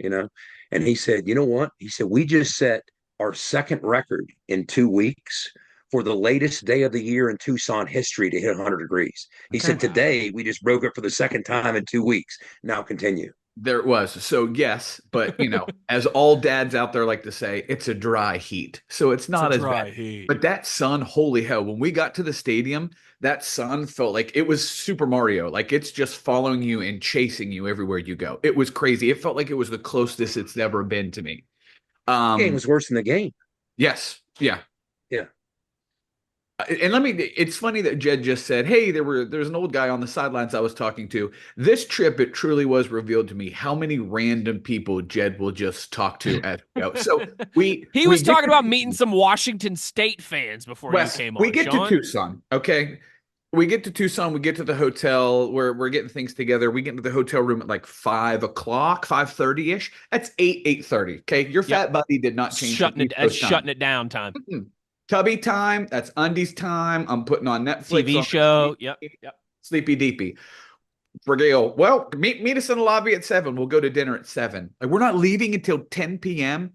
S10: And he said, "You know what?" He said, "We just set our second record in 2 weeks for the latest day of the year in Tucson history to hit 100 degrees." He said, "Today we just broke it for the second time in 2 weeks." Now continue.
S6: There it was. So yes, but as all dads out there like to say, it's a dry heat. So it's not as bad. Heat. But that sun, holy hell, when we got to the stadium, that sun felt like it was Super Mario. Like it's just following you and chasing you everywhere you go. It was crazy. It felt like it was the closest it's ever been to me.
S10: The game was worse than the game.
S6: Yes. Yeah.
S10: Yeah.
S6: And it's funny that Jed just said, hey, there's an old guy on the sidelines I was talking to. This trip, it truly was revealed to me how many random people Jed will just talk to as we go. So
S1: he was talking about meeting some Washington State fans before
S6: Wes,
S1: you came on.
S6: We get
S1: Sean.
S6: to Tucson, okay? We get to Tucson, we get to the hotel, we're getting things together. We get into the hotel room at like 5 o'clock, 5:30-ish. That's 8:30. Okay. Your fat buddy did not change.
S1: Shutting it down time.
S6: Mm-hmm. Tubby time, that's undies time. I'm putting on Netflix.
S1: TV show. Yep.
S6: Sleepy deepy. Regale. Well, meet us in the lobby at 7. We'll go to dinner at 7. Like, we're not leaving until 10 p.m.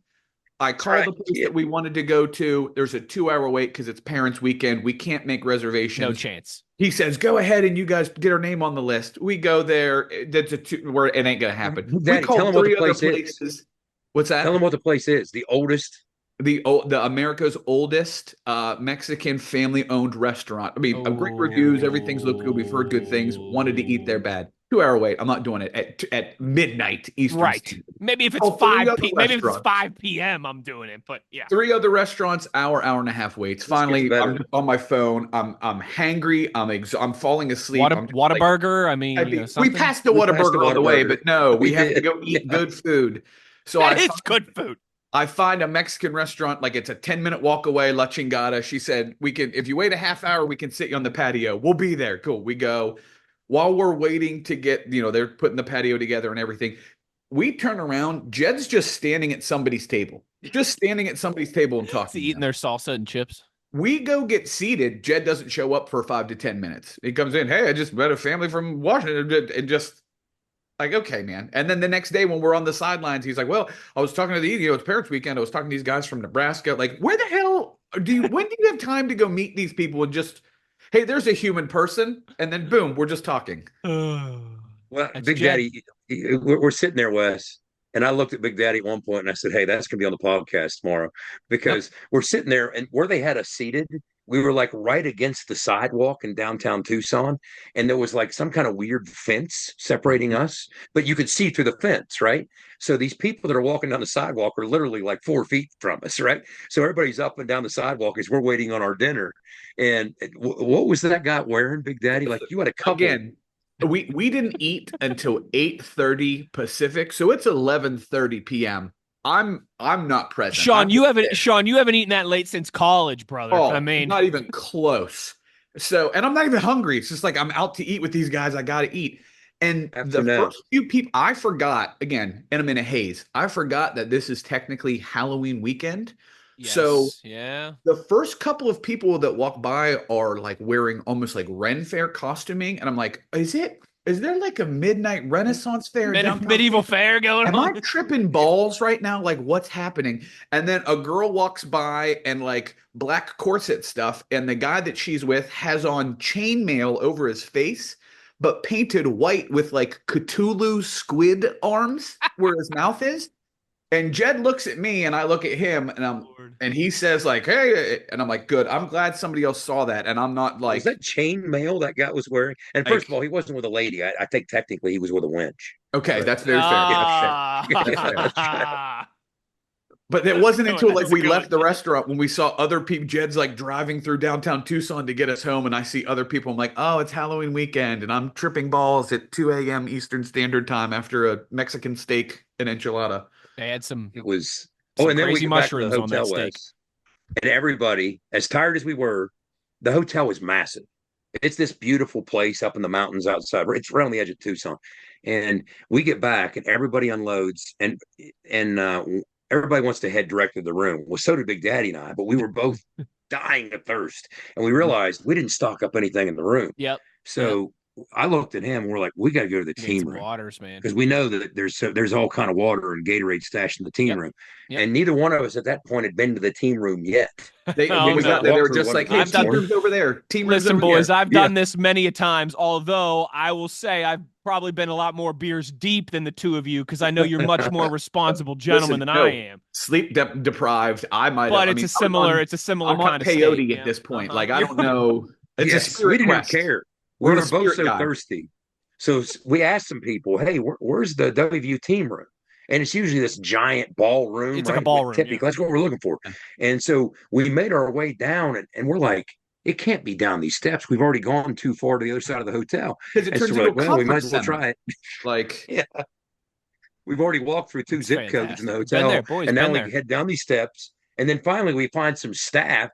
S6: I called the place that we wanted to go to. There's a 2-hour wait because it's parents' weekend. We can't make reservations.
S1: No chance.
S6: He says, go ahead and you guys get our name on the list. We go there. That's where it ain't going to happen.
S10: Daddy,
S6: we called
S10: tell them what
S6: 3
S10: the
S6: other
S10: place
S6: places.
S10: is.
S6: What's that?
S10: Tell them what the place is. The oldest.
S6: The America's oldest Mexican family-owned restaurant. I mean, great reviews. Everything's looked good. We've heard good things. Wanted to eat there bad. 2-hour wait. I'm not doing it at midnight Eastern.
S1: Right.
S6: Standard.
S1: Maybe if it's 5 p.m. I'm doing it. But yeah.
S6: 3 other restaurants, hour and a half waits. Finally, I'm on my phone. I'm hangry. I'm falling asleep.
S1: Whataburger. I mean,
S6: we passed the Whataburger on the way, but no, we have to go eat good food. So
S1: it's good food.
S6: I find a Mexican restaurant, like it's a 10-minute walk away, La Chingada. She said, if you wait a half hour, we can sit you on the patio. We'll be there. Cool. We go. While we're waiting to get, they're putting the patio together and everything, we turn around. Jed's just standing at somebody's table. Just standing at somebody's table and talking.
S1: Eating their salsa and chips.
S6: We go get seated. Jed doesn't show up for 5 to 10 minutes. He comes in, hey, I just met a family from Washington, and just like, okay, man. And then the next day when we're on the sidelines, he's like, well, I was talking to it's parents' weekend. I was talking to these guys from Nebraska. Like, where the hell when do you have time to go meet these people and just, hey, there's a human person. And then boom, we're just talking.
S10: Well, Big Daddy, we're sitting there, Wes. And I looked at Big Daddy at one point and I said, hey, that's going to be on the podcast tomorrow, because we're sitting there, and where they had us seated, we were like right against the sidewalk in downtown Tucson. And there was like some kind of weird fence separating us, but you could see through the fence, right? So these people that are walking down the sidewalk are literally like 4 feet from us, right? So everybody's up and down the sidewalk as we're waiting on our dinner. And what was that guy wearing, Big Daddy? Like, you had a couple.
S6: Again, we didn't eat until 8:30 Pacific, so it's 11:30 p.m. I'm not present.
S1: Sean, you haven't eaten that late since college, brother.
S6: Oh,
S1: I mean,
S6: not even close. So, and I'm not even hungry. It's just like I'm out to eat with these guys. I got to eat. And the first few people, I forgot again, and I'm in a haze. I forgot that this is technically Halloween weekend.
S1: Yes,
S6: so
S1: yeah,
S6: the first couple of people that walk by are like wearing almost like Ren Fair costuming, and I'm like, is there like a midnight Renaissance fair?
S1: Medieval fair going
S6: on? Am I
S1: tripping
S6: tripping balls right now? Like, what's happening? And then a girl walks by and like black corset stuff, and the guy that she's with has on chainmail over his face, but painted white with like Cthulhu squid arms where his mouth is. And Jed looks at me and I look at him, and he says like, hey, and I'm like, good. I'm glad somebody else saw that. And I'm not like,
S10: was that chainmail that guy was wearing? And first of all, he wasn't with a lady. I think technically he was with a winch.
S6: Okay. That's very fair. But it wasn't until like we left the restaurant when we saw other people. Jed's like driving through downtown Tucson to get us home, and I see other people. I'm like, oh, it's Halloween weekend, and I'm tripping balls at 2 a.m. Eastern Standard Time after a Mexican steak and enchilada.
S1: They had some.
S10: It was
S1: and then crazy mushrooms on that steak.
S10: And everybody, as tired as we were, the hotel was massive. It's this beautiful place up in the mountains outside. It's right on the edge of Tucson, and we get back, and everybody unloads, and everybody wants to head directly to the room. Well, so did Big Daddy and I, but we were both dying of thirst, and we realized we didn't stock up anything in the room.
S1: Yep.
S10: So I looked at him and we're like, we got to go to the team room.
S1: Waters, man.
S10: Because we know that there's all kind of water and Gatorade stashed in the team room.
S1: Yep.
S10: And neither one of us at that point had been to the team room yet.
S6: They were just like, hey, team room's over there. Team room's
S1: Listen,
S6: over
S1: boys,
S6: there.
S1: I've done this many a times, although I will say I've probably been a lot more beers deep than the two of you, because I know you're much more responsible gentlemen than I am.
S6: Sleep deprived. I might
S1: but
S6: have.
S1: It's a similar
S6: I'm
S1: kind of
S6: peyote
S1: state,
S6: at this point. Like, I don't know. It's a spirit
S10: we didn't
S6: quest.
S10: care. We were both so thirsty. So we asked some people, hey, where's the WVU team room? And it's usually this giant ballroom.
S1: It's like a ballroom.
S10: Typically, that's what we're looking for. And so we made our way down, and we're like, it can't be down these steps. We've already gone too far to the other side of the hotel.
S6: Because it
S10: And
S6: turns
S10: so we're
S6: into
S10: like,
S6: a
S10: well, we might
S6: conference
S10: as well
S6: center.
S10: try it.
S6: Like,
S10: Yeah. We've already walked through 2
S1: That's
S10: zip codes in the
S1: fantastic.
S10: hotel.
S1: Been there, boys,
S10: and now
S1: been
S10: we
S1: there.
S10: head down these steps. And then finally we find some staff.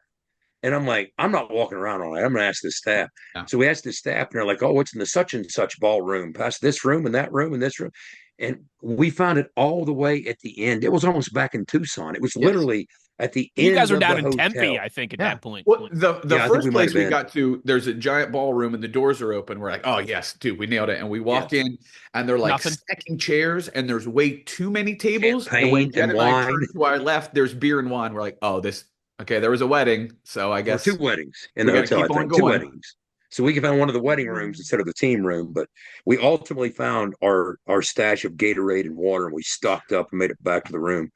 S10: And I'm like, I'm not walking around all night. I'm going to ask the staff.
S6: Yeah.
S10: So we asked the staff, and they're like, oh, it's in the such and such ballroom, past this room and that room and this room. And we found it all the way at the end. It was almost back in Tucson. It was literally at the end.
S1: You guys were
S10: of
S1: down
S10: the
S1: in
S10: hotel.
S1: Tempe, I think, at that point.
S6: Well, the
S10: Yeah, I think
S6: first
S10: we might
S6: place
S10: have
S6: we
S10: been.
S6: got to, there's a giant ballroom and the doors are open. We're like, oh yes, dude, we nailed it. And we walk in, and they're like
S1: Nothing.
S6: stacking chairs, and there's way too many tables. And
S10: Champagne
S6: when Jen
S10: and
S6: and I
S10: wine.
S6: turned to our left, there's beer and wine. We're like, oh, this okay. There was a wedding, so I
S10: Or
S6: guess
S10: 2 weddings in
S6: we
S10: the
S6: gotta
S10: hotel. I
S6: keep on
S10: think 2
S6: going.
S10: weddings. So we found one of the wedding rooms instead of the team room, but we ultimately found our stash of Gatorade and water, and we stocked up and made it back to the room,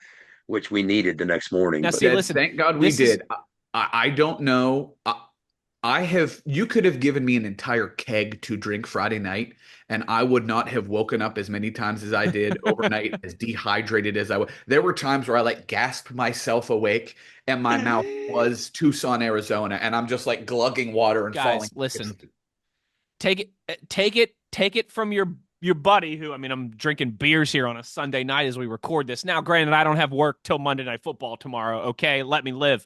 S10: which we needed the next morning.
S1: Now,
S10: But
S1: see, listen,
S6: Thank God we
S1: this is-
S6: did. I don't know. You could have given me an entire keg to drink Friday night, and I would not have woken up as many times as I did overnight, as dehydrated as I was. There were times where I like gasped myself awake, and my mouth was Tucson, Arizona, and I'm just like glugging water and
S1: Guys,
S6: falling.
S1: listen. Take it from your buddy who, I mean, I'm drinking beers here on a Sunday night as we record this. Now, granted, I don't have work till Monday Night Football tomorrow. Okay, let me live.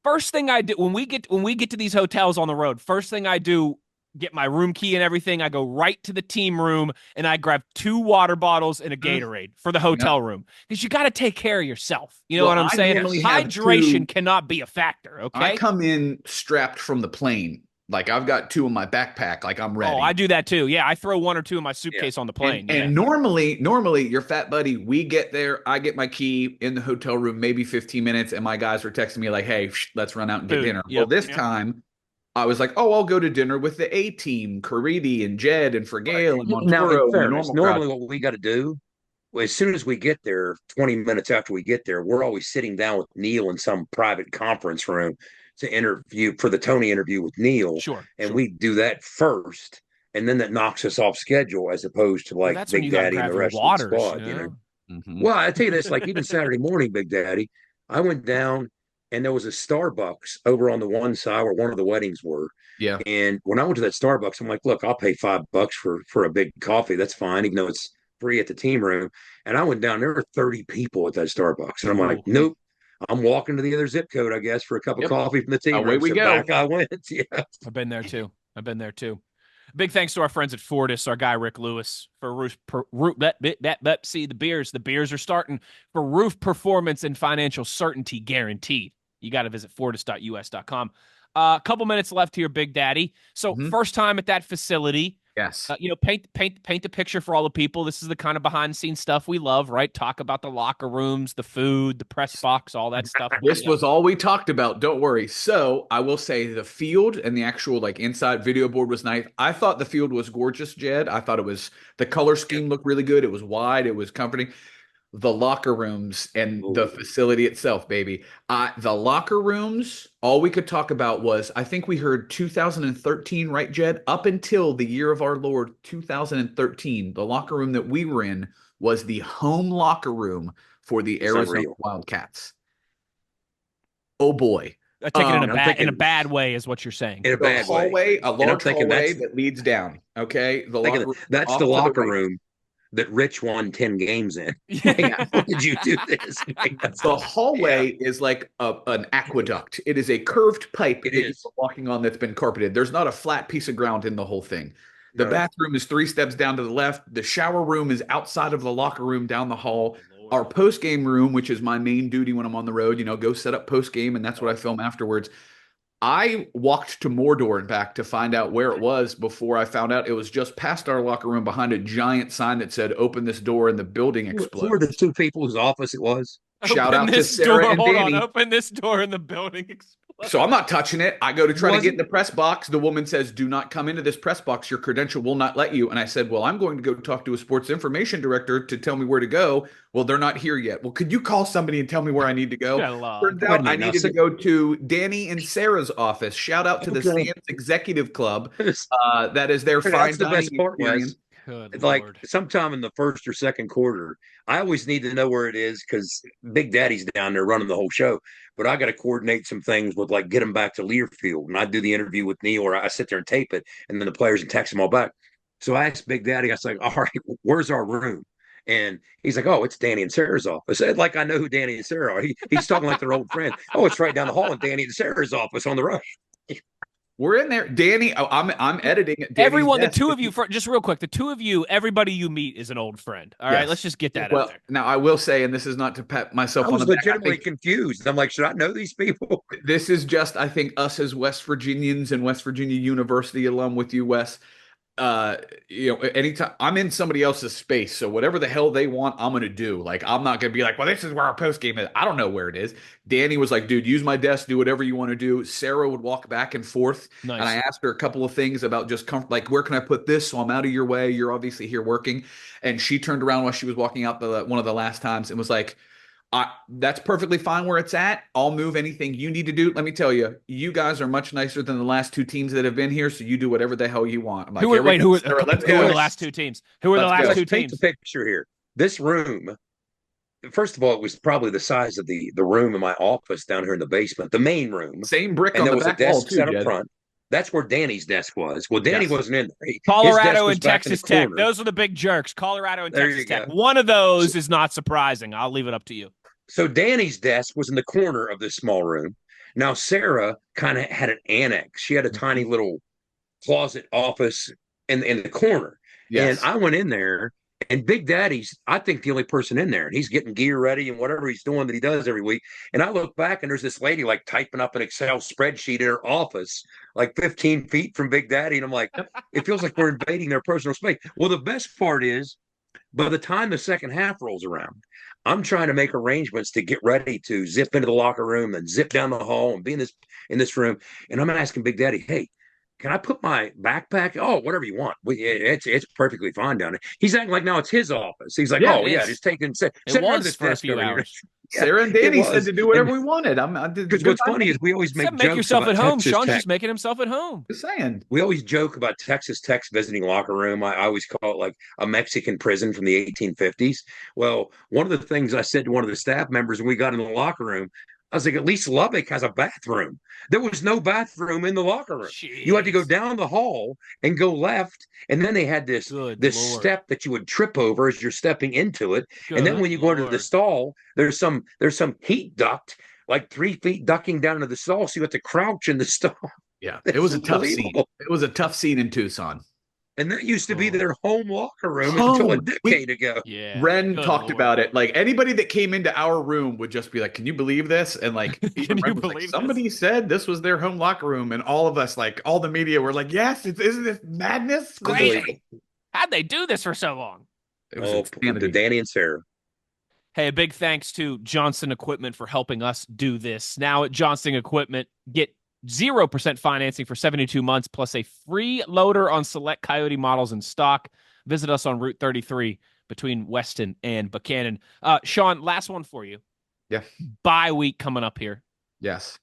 S1: First thing I do when we get to these hotels on the road, first thing I do, get my room key and everything. I go right to the team room and I grab 2 water bottles and a Gatorade for the hotel room, because you got to take care of yourself. You know what I'm saying? Hydration cannot be a factor. Okay,
S6: I come in strapped from the plane. Like I've got 2 in my backpack. Like I'm ready.
S1: Oh, I do that too. Yeah, I throw 1 or 2 in my suitcase on the plane.
S6: And normally your fat buddy, we get there, I get my key in the hotel room, maybe 15 minutes, and my guys are texting me like, hey, let's run out and get dinner. Well, this time I was like, oh, I'll go to dinner with the A team, Caridi and Jed and Fergale and Montoro.
S10: Now, in
S6: and the
S10: fairness,
S6: normal
S10: normally
S6: crowd.
S10: what we got to do, as soon as we get there, 20 minutes after we get there, we're always sitting down with Neil in some private conference room to interview for the Tony interview with Neil.
S1: Sure.
S10: And we do that first, and then that knocks us off schedule as opposed to like Big Daddy and the rest of the squad. You know?
S6: Mm-hmm.
S10: Well, I tell you this, like even Saturday morning, Big Daddy, I went down and there was a Starbucks over on the one side where one of the weddings were.
S6: Yeah.
S10: And when I went to that Starbucks, I'm like, look, I'll pay $5 for a big coffee. That's fine, even though it's free at the team room. And I went down, there were 30 people at that Starbucks. And I'm like, nope. I'm walking to the other zip code, I guess, for a cup of coffee from the team.
S6: Away we go.
S10: Back I went. Yeah.
S1: I've been there too. Big thanks to our friends at Fortis, our guy Rick Lewis, for see the beers are starting for roof performance and financial certainty guaranteed. You got to visit fortis.us.com. A couple minutes left here, Big Daddy. So first time at that facility.
S6: Yes.
S1: Paint the picture for all the people. This is the kind of behind the scenes stuff we love, right? Talk about the locker rooms, the food, the press box, all that stuff.
S6: This was all we talked about. Don't worry. So I will say the field and the actual like inside video board was nice. I thought the field was gorgeous, Jed. I thought the color scheme looked really good. It was wide. It was comforting. The locker rooms and the facility itself, baby. The locker rooms, all we could talk about was, I think we heard 2013, right, Jed? Up until the year of our Lord, 2013, the locker room that we were in was the home locker room for the Arizona Wildcats. Oh, boy.
S1: I take it in a bad way is what you're saying.
S10: In a bad way.
S6: A large hallway that leads down, okay?
S10: That's the locker room that Rich won 10 games in. How did you do this?
S6: The hallway is like an aqueduct. It is a curved pipe that you're walking on that's been carpeted. There's not a flat piece of ground in the whole thing. The bathroom is 3 steps down to the left. The shower room is outside of the locker room down the hall. Our post-game room, which is my main duty when I'm on the road, go set up post-game, and that's what I film afterwards. I walked to Mordor and back to find out where it was before I found out it was just past our locker room behind a giant sign that said, open this door, and the building exploded.
S10: Who were the 2 people whose office it was?
S6: Shout out to Sarah and Danny.
S1: Open this door and the building explodes.
S6: So I'm not touching it. I go to try to get in the press box. The woman says, do not come into this press box. Your credential will not let you. And I said, well, I'm going to go talk to a sports information director to tell me where to go. Well, they're not here yet. Well, could you call somebody and tell me where I need to go? Turns out I needed to go to Danny and Sarah's office. Shout out to the Sands Executive Club. That is their fine dining experience.
S1: Good
S10: like
S1: Lord.
S10: sometime in the first or second quarter. I always need to know where it is because Big Daddy's down there running the whole show. But I got to coordinate some things with like get him back to Learfield, and I do the interview with Neil, or I sit there and tape it, and then the players and text them all back. So I asked Big Daddy, I was like, "All right, where's our room?" And he's like, "Oh, it's Danny and Sarah's office." Like I know who Danny and Sarah are. He's talking like they're old friends. Oh, it's right down the hall in Danny and Sarah's office on the right.
S6: We're in there, Danny. I'm editing it.
S1: Everyone, the two of you, just real quick, the two of you, everybody you meet is an old friend. All right, let's just get that out there.
S6: Now I will say, and this is not to pat myself on the back.
S10: I was legitimately confused. I'm like, should I know these people?
S6: This is just, I think, us as West Virginians and West Virginia University alum with you, Wes. Anytime I'm in somebody else's space, so whatever the hell they want, I'm gonna do. Like, I'm not gonna be like, well, this is where our post game is. I don't know where it is. Danny was like, dude, use my desk, do whatever you want to do. Sarah would walk back and forth,
S1: nice.
S6: And I asked her a couple of things about just like, where can I put this so I'm out of your way? You're obviously here working, and she turned around while she was walking out one of the last times and was like, that's perfectly fine where it's at. I'll move anything you need to do. Let me tell you, you guys are much nicer than the last two teams that have been here, so you do whatever the hell you want. I'm like,
S1: who are the last two teams? Who are the last two teams?
S10: Paint the picture here. This room, first of all, it was probably the size of the room in my office down here in the basement, the main room.
S6: Same brick
S10: and
S6: on
S10: there
S6: the
S10: was
S6: back
S10: a
S6: wall
S10: desk
S6: too,
S10: set up
S6: Jed.
S10: front. That's where Danny's desk was. Well, Danny wasn't in there.
S1: Colorado and Texas Tech. Those are the big jerks. Colorado and Texas Tech. One of those is not surprising. I'll leave it up to you.
S10: So Danny's desk was in the corner of this small room. Now Sarah kind of had an annex. She had a tiny little closet office in the corner. Yes. And I went in there, and Big Daddy's, I think, the only person in there. And he's getting gear ready and whatever he's doing that he does every week. And I look back, and there's this lady like typing up an Excel spreadsheet in her office, like 15 feet from Big Daddy. And I'm like, it feels like we're invading their personal space. Well, the best part is, by the time the second half rolls around, I'm trying to make arrangements to get ready to zip into the locker room and zip down the hall and be in this room. And I'm asking Big Daddy, hey, can I put my backpack? Oh, whatever you want. It's perfectly fine down there. He's acting like now it's his office. He's like, just taking sit under this desk over here.
S6: Sarah and Danny said to do whatever we wanted.
S10: Because what's funny is we always make jokes
S1: yourself
S10: about
S1: at home.
S10: Texas
S1: Sean's
S10: Tech.
S1: just making himself at home.
S6: Just saying.
S10: We always joke about Texas Tech's visiting locker room. I always call it like a Mexican prison from the 1850s. Well, one of the things I said to one of the staff members when we got in the locker room, I was like, at least Lubbock has a bathroom. There was no bathroom in the locker room.
S1: Jeez.
S10: You had to go down the hall and go left. And then they had this step that you would trip over as you're stepping into it. And then when you go into the stall, there's some heat duct, like 3 feet ducking down into the stall. So you have to crouch in the stall.
S6: Yeah, it was a tough scene. It was a tough scene in Tucson.
S10: And that used to be their home locker room until a decade ago.
S1: Yeah,
S6: Ren talked about it. Like, anybody that came into our room would just be like, can you believe this? And like,
S1: can you believe
S6: somebody said this was their home locker room, and all of us, like all the media, were like, yes, isn't this madness?
S1: Crazy. How'd they do this for so long?
S10: It was to Danny and Sarah.
S1: Hey, a big thanks to Johnston Equipment for helping us do this. Now at Johnston Equipment, get 0% financing for 72 months, plus a free loader on select Coyote models in stock. Visit us on Route 33 between Weston and Buchanan. Sean, last one for you.
S6: Yeah.
S1: Bye week coming up here.
S6: Yes.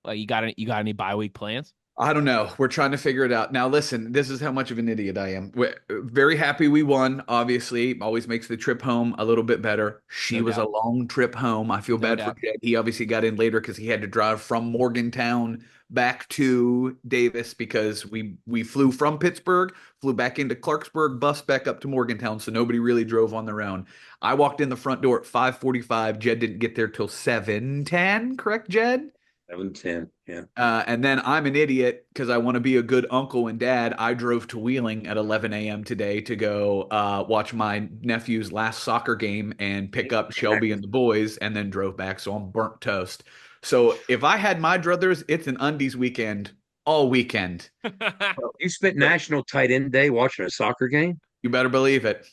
S1: You got any bye week plans?
S6: I don't know. We're trying to figure it out. Now, listen, this is how much of an idiot I am. We're very happy we won, obviously. Always makes the trip home a little bit better. She was a long trip home. I feel bad for Jed. He obviously got in later because he had to drive from Morgantown back to Davis because we flew from Pittsburgh, flew back into Clarksburg, bus back up to Morgantown, so nobody really drove on their own. I walked in the front door at 5:45. Jed didn't get there till 7:10, correct, Jed?
S10: 7:10, yeah.
S6: And then I'm an idiot because I want to be a good uncle and dad. I drove to Wheeling at 11 a.m. today to go watch my nephew's last soccer game and pick up Shelby and the boys, and then drove back. So I'm burnt toast. So if I had my druthers, it's an undies weekend all weekend.
S10: You spent National Tight End Day watching a soccer game?
S6: You better believe it.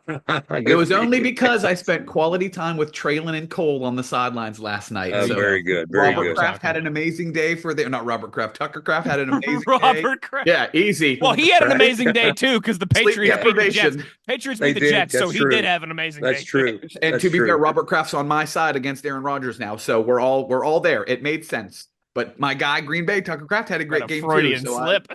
S6: It was only because I spent quality time with Traylon and Cole on the sidelines last night.
S10: So very good. Very
S6: Robert
S10: good.
S6: Kraft had an amazing day not Robert Kraft. Tucker Kraft had an amazing day.
S1: Robert Kraft.
S6: Yeah, easy.
S1: Well, he had an amazing day too because the Patriots beat the Jets. Patriots beat the Jets, so he did have an amazing day.
S10: That's true.
S6: And to be fair, Robert Kraft's on my side against Aaron Rodgers now, so we're all there. It made sense. But my guy, Green Bay, Tucker Kraft, had a great game
S1: Freudian
S6: too. So
S1: slip.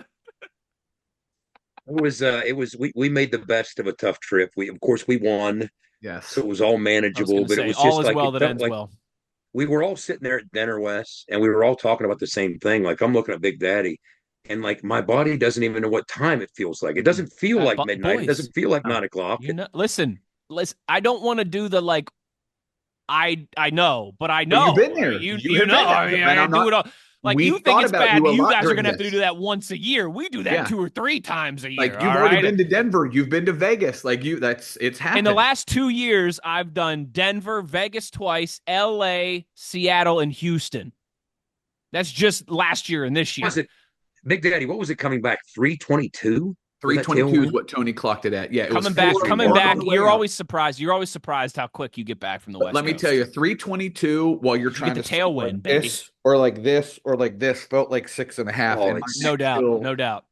S10: We made the best of a tough trip. Of course we won.
S6: Yes.
S10: So it was all manageable, but
S1: say,
S10: it was
S1: all
S10: just
S1: is
S10: like
S1: well
S10: it
S1: that
S10: felt
S1: ends
S10: like
S1: well.
S10: we were all sitting there at dinner, Wes, and we were all talking about the same thing. Like I'm looking at Big Daddy, and like my body doesn't even know what time it feels like. It doesn't feel like midnight. It
S1: Boys,
S10: doesn't feel like 9 o'clock.
S1: Listen. I don't want to do the like. I know, but I know.
S6: But you've been there.
S1: You know. I do it all. Like you think it's bad. You guys are gonna have to do that once a year. We do that 2 or 3 times a year.
S6: Like you've already been to Denver. You've been to Vegas. Like it's happened.
S1: In the last 2 years, I've done Denver, Vegas twice, LA, Seattle, and Houston. That's just last year and this year.
S10: Was it Big Daddy? What was it coming back? 322.
S6: 322 is what Tony clocked it at. Yeah, it
S1: coming back. You're always surprised. You're always surprised how quick you get back from the West
S6: Let me tell you, 322 while you're trying
S1: to
S6: tailwind,
S1: like baby.
S6: This or like this felt like 6.5.
S1: Oh, no doubt.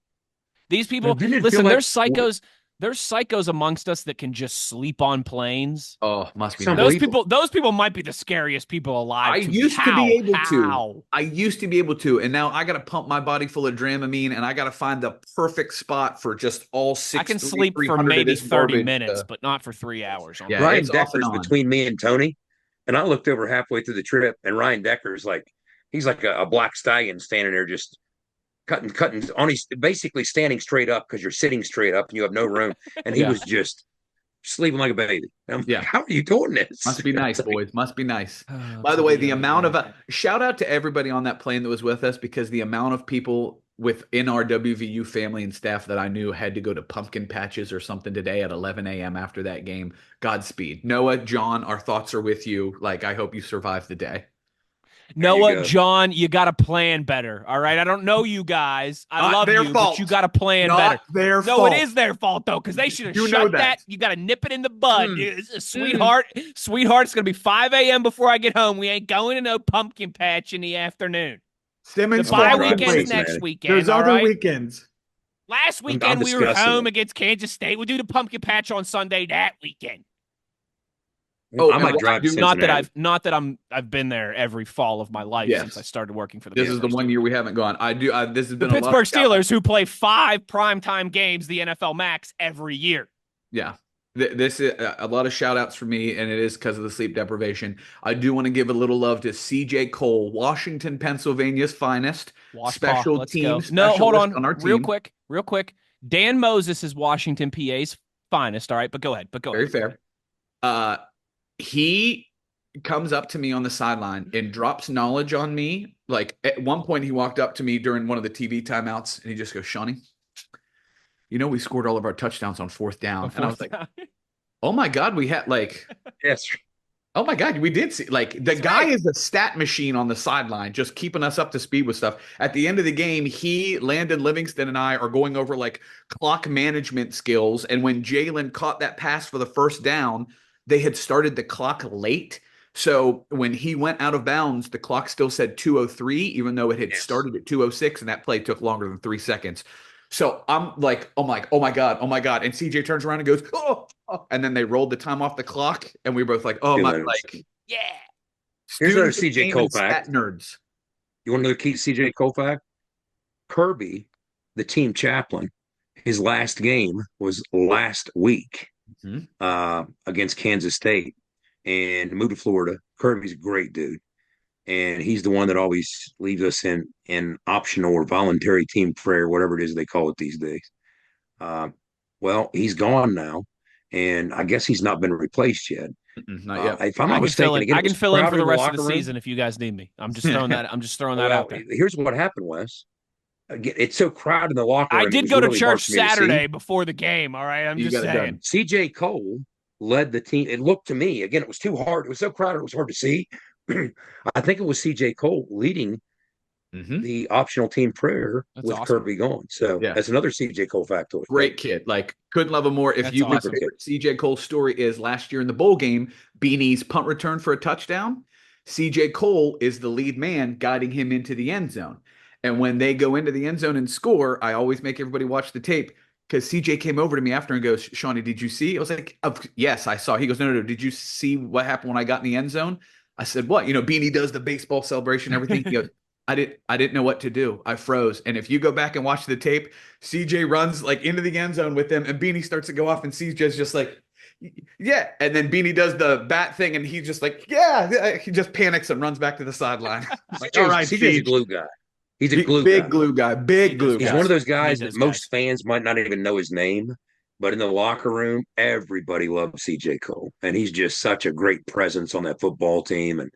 S1: These people, listen, there's psychos. There's psychos amongst us that can just sleep on planes.
S6: Oh, must be
S1: those people. Those people might be the scariest people alive.
S6: I used to be able to, and now I got to pump my body full of Dramamine, and I got to find the perfect spot for just all 6.
S1: I can sleep for maybe 30 minutes, but not for 3 hours.
S10: Yeah, Ryan Decker's between me and Tony, and I looked over halfway through the trip, and Ryan Decker's he's like a black stallion standing there just cutting on. He's basically standing straight up because you're sitting straight up and you have no room. And he was just sleeping like a baby. How are you doing this?
S6: Must be nice, boys. Must be nice. By the way, the amount of shout out to everybody on that plane that was with us, because the amount of people within our WVU family and staff that I knew had to go to pumpkin patches or something today at 11 a.m. after that game. Godspeed. Noah, John, our thoughts are with you. Like, I hope you survive the day.
S1: Noah, John, you got to plan better. All right. I don't know you guys. I love you, but you got to plan better. No, it is their fault though, because they should have shut that. You got to nip it in the bud, sweetheart. Sweetheart, it's gonna be 5 a.m. before I get home. We ain't going to no pumpkin patch in the afternoon.
S13: Simmons,
S1: the bye weekend's next weekend.
S13: There's other weekends.
S1: Last weekend we were home against Kansas State. We'll do the pumpkin patch on Sunday that weekend.
S10: Oh, I might drive to
S1: Cincinnati. Not that I've been there every fall of my life since I started working for the.
S6: This is the 1 year we haven't gone. This has been
S1: the Pittsburgh Steelers, who play 5 primetime games, the NFL Max, every year.
S6: Yeah, this is a lot of shout outs for me, and it is because of the sleep deprivation. I do want to give a little love to CJ Cole, Washington, Pennsylvania's finest, special teams.
S1: No, hold on, real quick. Dan Moses is Washington, PA's finest. All right, but go ahead.
S6: Very fair. He comes up to me on the sideline and drops knowledge on me. Like at one point, he walked up to me during one of the TV timeouts, and he just goes, "Shawnee, we scored all of our touchdowns on 4th down." And I was like, "Oh my God, we had
S10: yes.
S6: Oh my God, we did see the guy is a stat machine on the sideline, just keeping us up to speed with stuff." At the end of the game, he, Landon Livingston, and I are going over clock management skills. And when Jalen caught that pass for the 1st down, they had started the clock late. So when he went out of bounds, the clock still said 2:03, even though it had started at 2:06, and that play took longer than 3 seconds. So I'm like, oh my God. And CJ turns around and goes, oh. And then they rolled the time off the clock, and we were both like, oh my,
S1: yeah.
S10: Here's another CJ Cole fact.
S6: Nerds.
S10: You want to know the key CJ Cole fact? Kirby, the team chaplain, his last game was last week. Against Kansas State, and moved to Florida. Kirby's a great dude, and he's the one that always leaves us in optional or voluntary team prayer, whatever it is they call it these days. Well, he's gone now, and I guess he's not been replaced yet.
S6: Not yet.
S10: If I'm not mistaken,
S1: I can fill in for the rest of the season if you guys need me. I'm just throwing that. I'm just throwing that out there.
S10: Here's what happened, Wes. It's so crowded in the locker room.
S1: I did go to church Saturday before the game. All right, I'm just saying.
S10: CJ Cole led the team. It looked to me, again, it was too hard. It was so crowded, it was hard to see. I think it was CJ Cole leading the optional team prayer with Kirby gone. So that's another CJ Cole factoid.
S6: Great kid. Couldn't love him more. If you my favorite CJ Cole story is last year in the bowl game, Beanie's punt return for a touchdown. CJ Cole is the lead man guiding him into the end zone. And when they go into the end zone and score, I always make everybody watch the tape, because CJ came over to me after and goes, "Shawnee, did you see?" I was like, "Yes, I saw." He goes, No. Did you see what happened when I got in the end zone? I said, "What?" Beanie does the baseball celebration, everything. He goes, I didn't know what to do. I froze. And if you go back and watch the tape, CJ runs like into the end zone with him, and Beanie starts to go off, and CJ's just like, yeah. And then Beanie does the bat thing, and he's just like, yeah. He just panics and runs back to the sideline. Like, all right,
S10: CJ's a glue guy. He's a glue
S6: big
S10: guy.
S6: glue guy. Big glue guy.
S10: He's one of those guys that most fans might not even know his name, but in the locker room, everybody loves CJ Cole. And he's just such a great presence on that football team and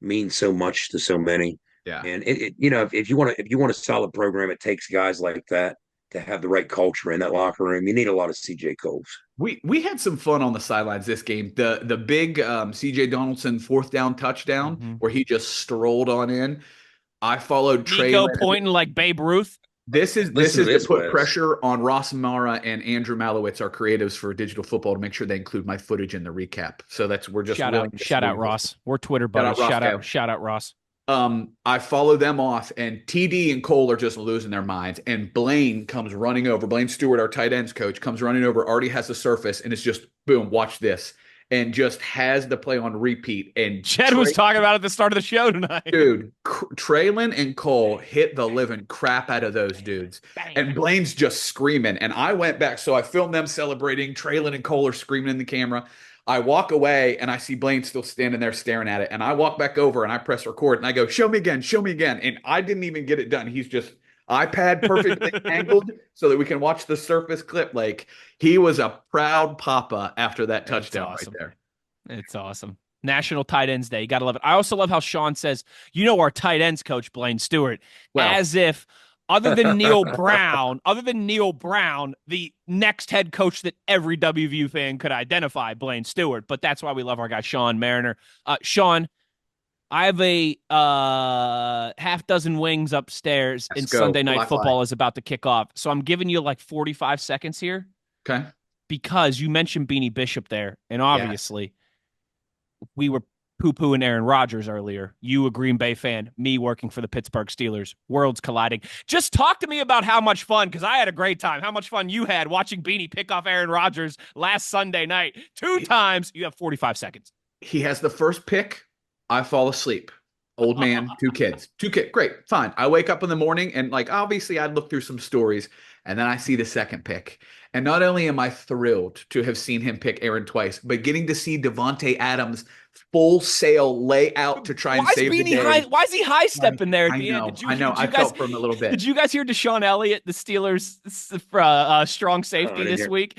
S10: means so much to so many.
S6: Yeah.
S10: And if you want a solid program, it takes guys like that to have the right culture in that locker room. You need a lot of CJ Coles.
S6: We had some fun on the sidelines this game. The big CJ Donaldson 4th down touchdown where he just strolled on in. I followed
S1: Nicco pointing like Babe Ruth.
S6: This is to put pressure on Ross Mara and Andrew Malowitz, our creatives for digital football, to make sure they include my footage in the recap. So we're just
S1: shout out Ross. We're Twitter buddies. Shout out Ross.
S6: I follow them off, and TD and Cole are just losing their minds. And Blaine comes running over. Blaine Stewart, our tight ends coach, comes running over, already has the surface, and it's just, boom, watch this. And just has the play on repeat. And
S1: Jed was talking about it at the start of the show tonight.
S6: Dude, Traylon and Cole hit the living crap out of those dudes. Bang. And Blaine's just screaming. And I went back, so I filmed them celebrating. Traylon and Cole are screaming in the camera. I walk away, and I see Blaine still standing there staring at it. And I walk back over, and I press record, and I go, show me again. And I didn't even get it done. He's just iPad perfectly angled so that we can watch the surface clip. Like, he was a proud papa after that touchdown right there.
S1: It's awesome. National Tight Ends Day. You got to love it. I also love how Sean says, our tight ends coach, Blaine Stewart, as if other than Neil Brown, the next head coach that every WVU fan could identify, Blaine Stewart. But that's why we love our guy, Sean Mariner. Sean, I have a half dozen wings upstairs, and Sunday Night Football is about to kick off. So I'm giving you like 45 seconds here.
S6: Okay.
S1: Because you mentioned Beanie Bishop there, and obviously we were poo-pooing Aaron Rodgers earlier. You a Green Bay fan, me working for the Pittsburgh Steelers. Worlds colliding. Just talk to me about how much fun, because I had a great time, how much fun you had watching Beanie pick off Aaron Rodgers last Sunday night. 2 times. You have 45 seconds.
S6: He has the first pick. I fall asleep. Old man, 2 kids. 2 kids. Great. Fine. I wake up in the morning, and obviously I'd look through some stories, and then I see the second pick. And not only am I thrilled to have seen him pick Aaron twice, but getting to see Devontae Adams full sail lay out to try and save the day.
S1: Why is he high stepping there at the end?
S6: I know. I felt for him a little bit.
S1: Did you guys hear Deshaun Elliott, the Steelers' strong safety this week?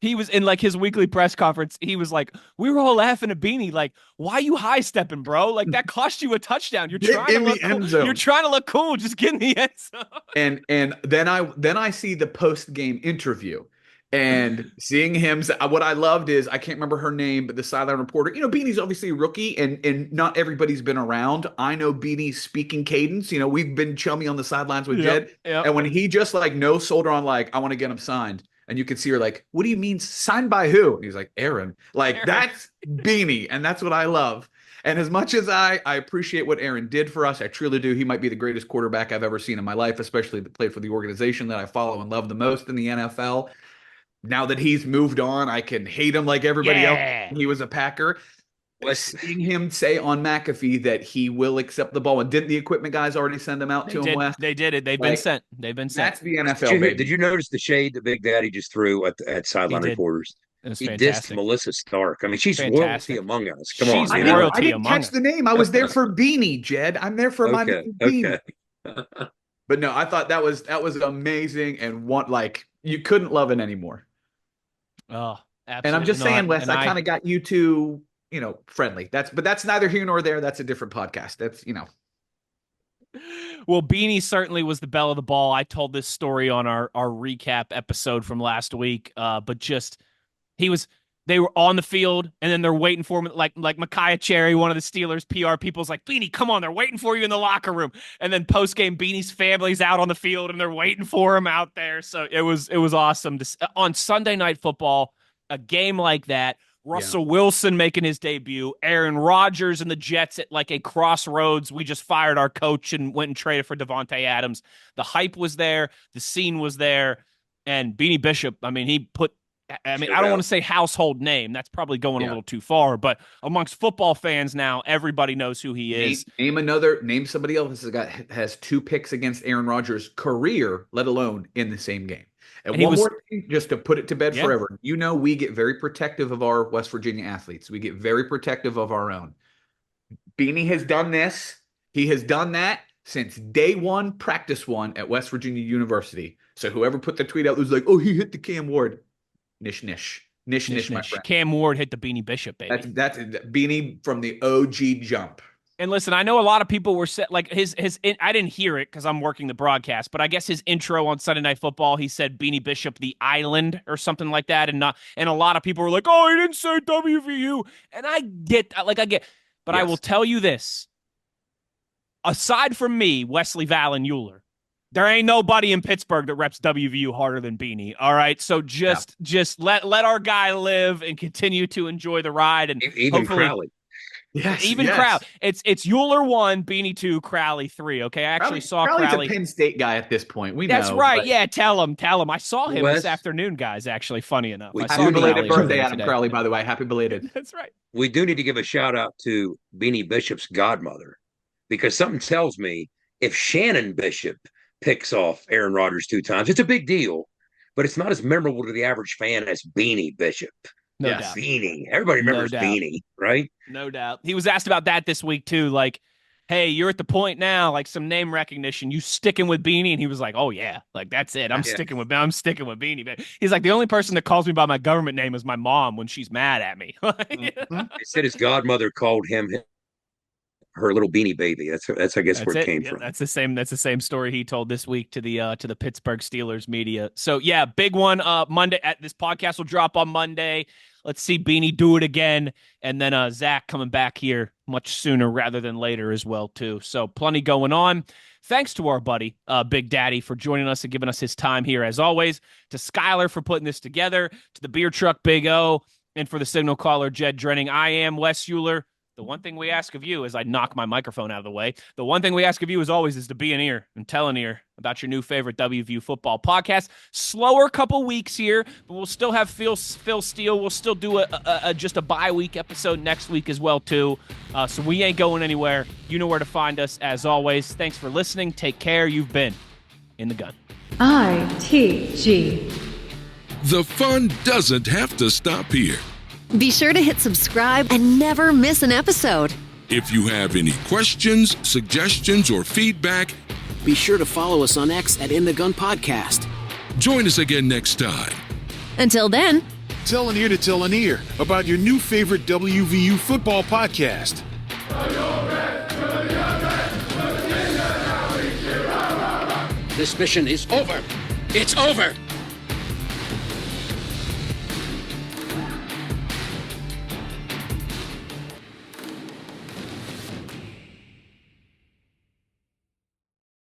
S1: He was in his weekly press conference. He was like, we were all laughing at Beanie. Like, why you high stepping, bro? Like, that cost you a touchdown. You're trying to look cool. You're trying to look cool. Just get in the end zone.
S6: And then I see the post game interview, and seeing him. What I loved is, I can't remember her name, but the sideline reporter. Beanie's obviously a rookie, and not everybody's been around. I know Beanie's speaking cadence. We've been chummy on the sidelines with Jed, and when he just no shoulder on, I want to get him signed. And you can see her like, what do you mean signed by who? And he's like, Aaron. That's Beanie. And that's what I love. And as much as I appreciate what Aaron did for us, I truly do. He might be the greatest quarterback I've ever seen in my life, especially that played for the organization that I follow and love the most in the NFL. Now that he's moved on, I can hate him like everybody else. He was a Packer. Seeing him say on McAfee that he will accept the ball, and didn't the equipment guys already send him out to him? Wes?
S1: They did it. They've been sent.
S6: That's the NFL.
S10: Did you notice the shade that Big Daddy just threw at sideline reporters? He dissed Melissa Stark. I mean, she's royalty among us. Come on,
S6: I didn't catch the name. I was there for Beanie, Jed. I'm there for my Beanie. But no, I thought that was amazing, and you couldn't love it anymore.
S1: Oh, absolutely.
S6: And I'm just saying, Wes, I kind of got you two, friendly. That's neither here nor there. That's a different podcast. That's,
S1: Well, Beanie certainly was the belle of the ball. I told this story on our recap episode from last week. But just, they were on the field, and then they're waiting for him. Like Micaiah Cherry, one of the Steelers PR people's like, Beanie, come on, they're waiting for you in the locker room. And then post game, Beanie's family's out on the field, and they're waiting for him out there. So it was awesome on Sunday Night Football, a game like that. Russell Wilson making his debut, Aaron Rodgers and the Jets at a crossroads. We just fired our coach and went and traded for Devontae Adams. The hype was there. The scene was there. And Beanie Bishop, I mean, he put I mean, I don't want to say household name. That's probably going a little too far. But amongst football fans now, everybody knows who he is.
S6: Name somebody else has 2 picks against Aaron Rodgers' career, let alone in the same game. And one more thing, just to put it to bed forever. You know, we get very protective of our West Virginia athletes. We get very protective of our own. Beanie has done this. He has done that since day 1, practice 1 at West Virginia University. So whoever put the tweet out was like, oh, he hit the Cam Ward. Nish, my friend.
S1: Cam Ward hit the Beanie Bishop, baby.
S6: That's Beanie from the OG jump.
S1: And listen, I know a lot of people were like his. I didn't hear it because I'm working the broadcast, but I guess his intro on Sunday Night Football, he said Beanie Bishop, the island, or something like that, and a lot of people were like, "Oh, he didn't say WVU," and I get, but I will tell you this: aside from me, Wesley Val and Euler, there ain't nobody in Pittsburgh that reps WVU harder than Beanie. All right, so just let our guy live and continue to enjoy the ride, and
S10: even Crowley.
S1: Yes, Crowley. It's Euler 1, Beanie 2, Crowley 3. Okay, I actually saw Crowley.
S6: Crowley's a Penn State guy at this point.
S1: That's
S6: know,
S1: right.
S6: But...
S1: Yeah, tell him. I saw him this afternoon, guys. Actually, funny enough.
S6: Happy belated birthday, Adam Crowley. By the way, happy belated.
S1: That's right.
S10: We do need to give a shout out to Beanie Bishop's godmother, because something tells me if Shannon Bishop picks off Aaron Rodgers 2 times, it's a big deal, but it's not as memorable to the average fan as Beanie Bishop.
S1: No doubt.
S10: Beanie. Everybody remembers Beanie, right?
S1: No doubt. He was asked about that this week, too. Like, hey, you're at the point now, like some name recognition. You sticking with Beanie? And he was like, oh, yeah. Like, that's it. I'm sticking with Beanie. But he's like, the only person that calls me by my government name is my mom when she's mad at me.
S10: They said his godmother called him her little Beanie Baby. That's I guess where it came from.
S1: That's the same story he told this week to the Pittsburgh Steelers media. So yeah, big one Monday. This podcast will drop on Monday. Let's see Beanie do it again, and then Zach coming back here much sooner rather than later as well too. So plenty going on. Thanks to our buddy Big Daddy for joining us and giving us his time here as always. To Skyler for putting this together. To the beer truck Big O, and for the signal caller Jed Drenning. I am Wes Euler. The one thing we ask of you, as I knock my microphone out of the way, the one thing we ask of you as always is to be an ear and tell an ear about your new favorite WVU football podcast. Slower couple weeks here, but we'll still have Phil Steele. We'll still do just a bye-week episode next week as well, too. So we ain't going anywhere. You know where to find us, as always. Thanks for listening. Take care. You've been In the Gun.
S8: ITG. The fun doesn't have to stop here.
S13: Be sure to hit subscribe and never miss an episode.
S8: If you have any questions, suggestions, or feedback,
S14: be sure to follow us on X at In the Gun Podcast.
S8: Join us again next time.
S13: Until then,
S2: tell an ear to tell an ear about your new favorite WVU football podcast.
S14: This mission is over. It's over.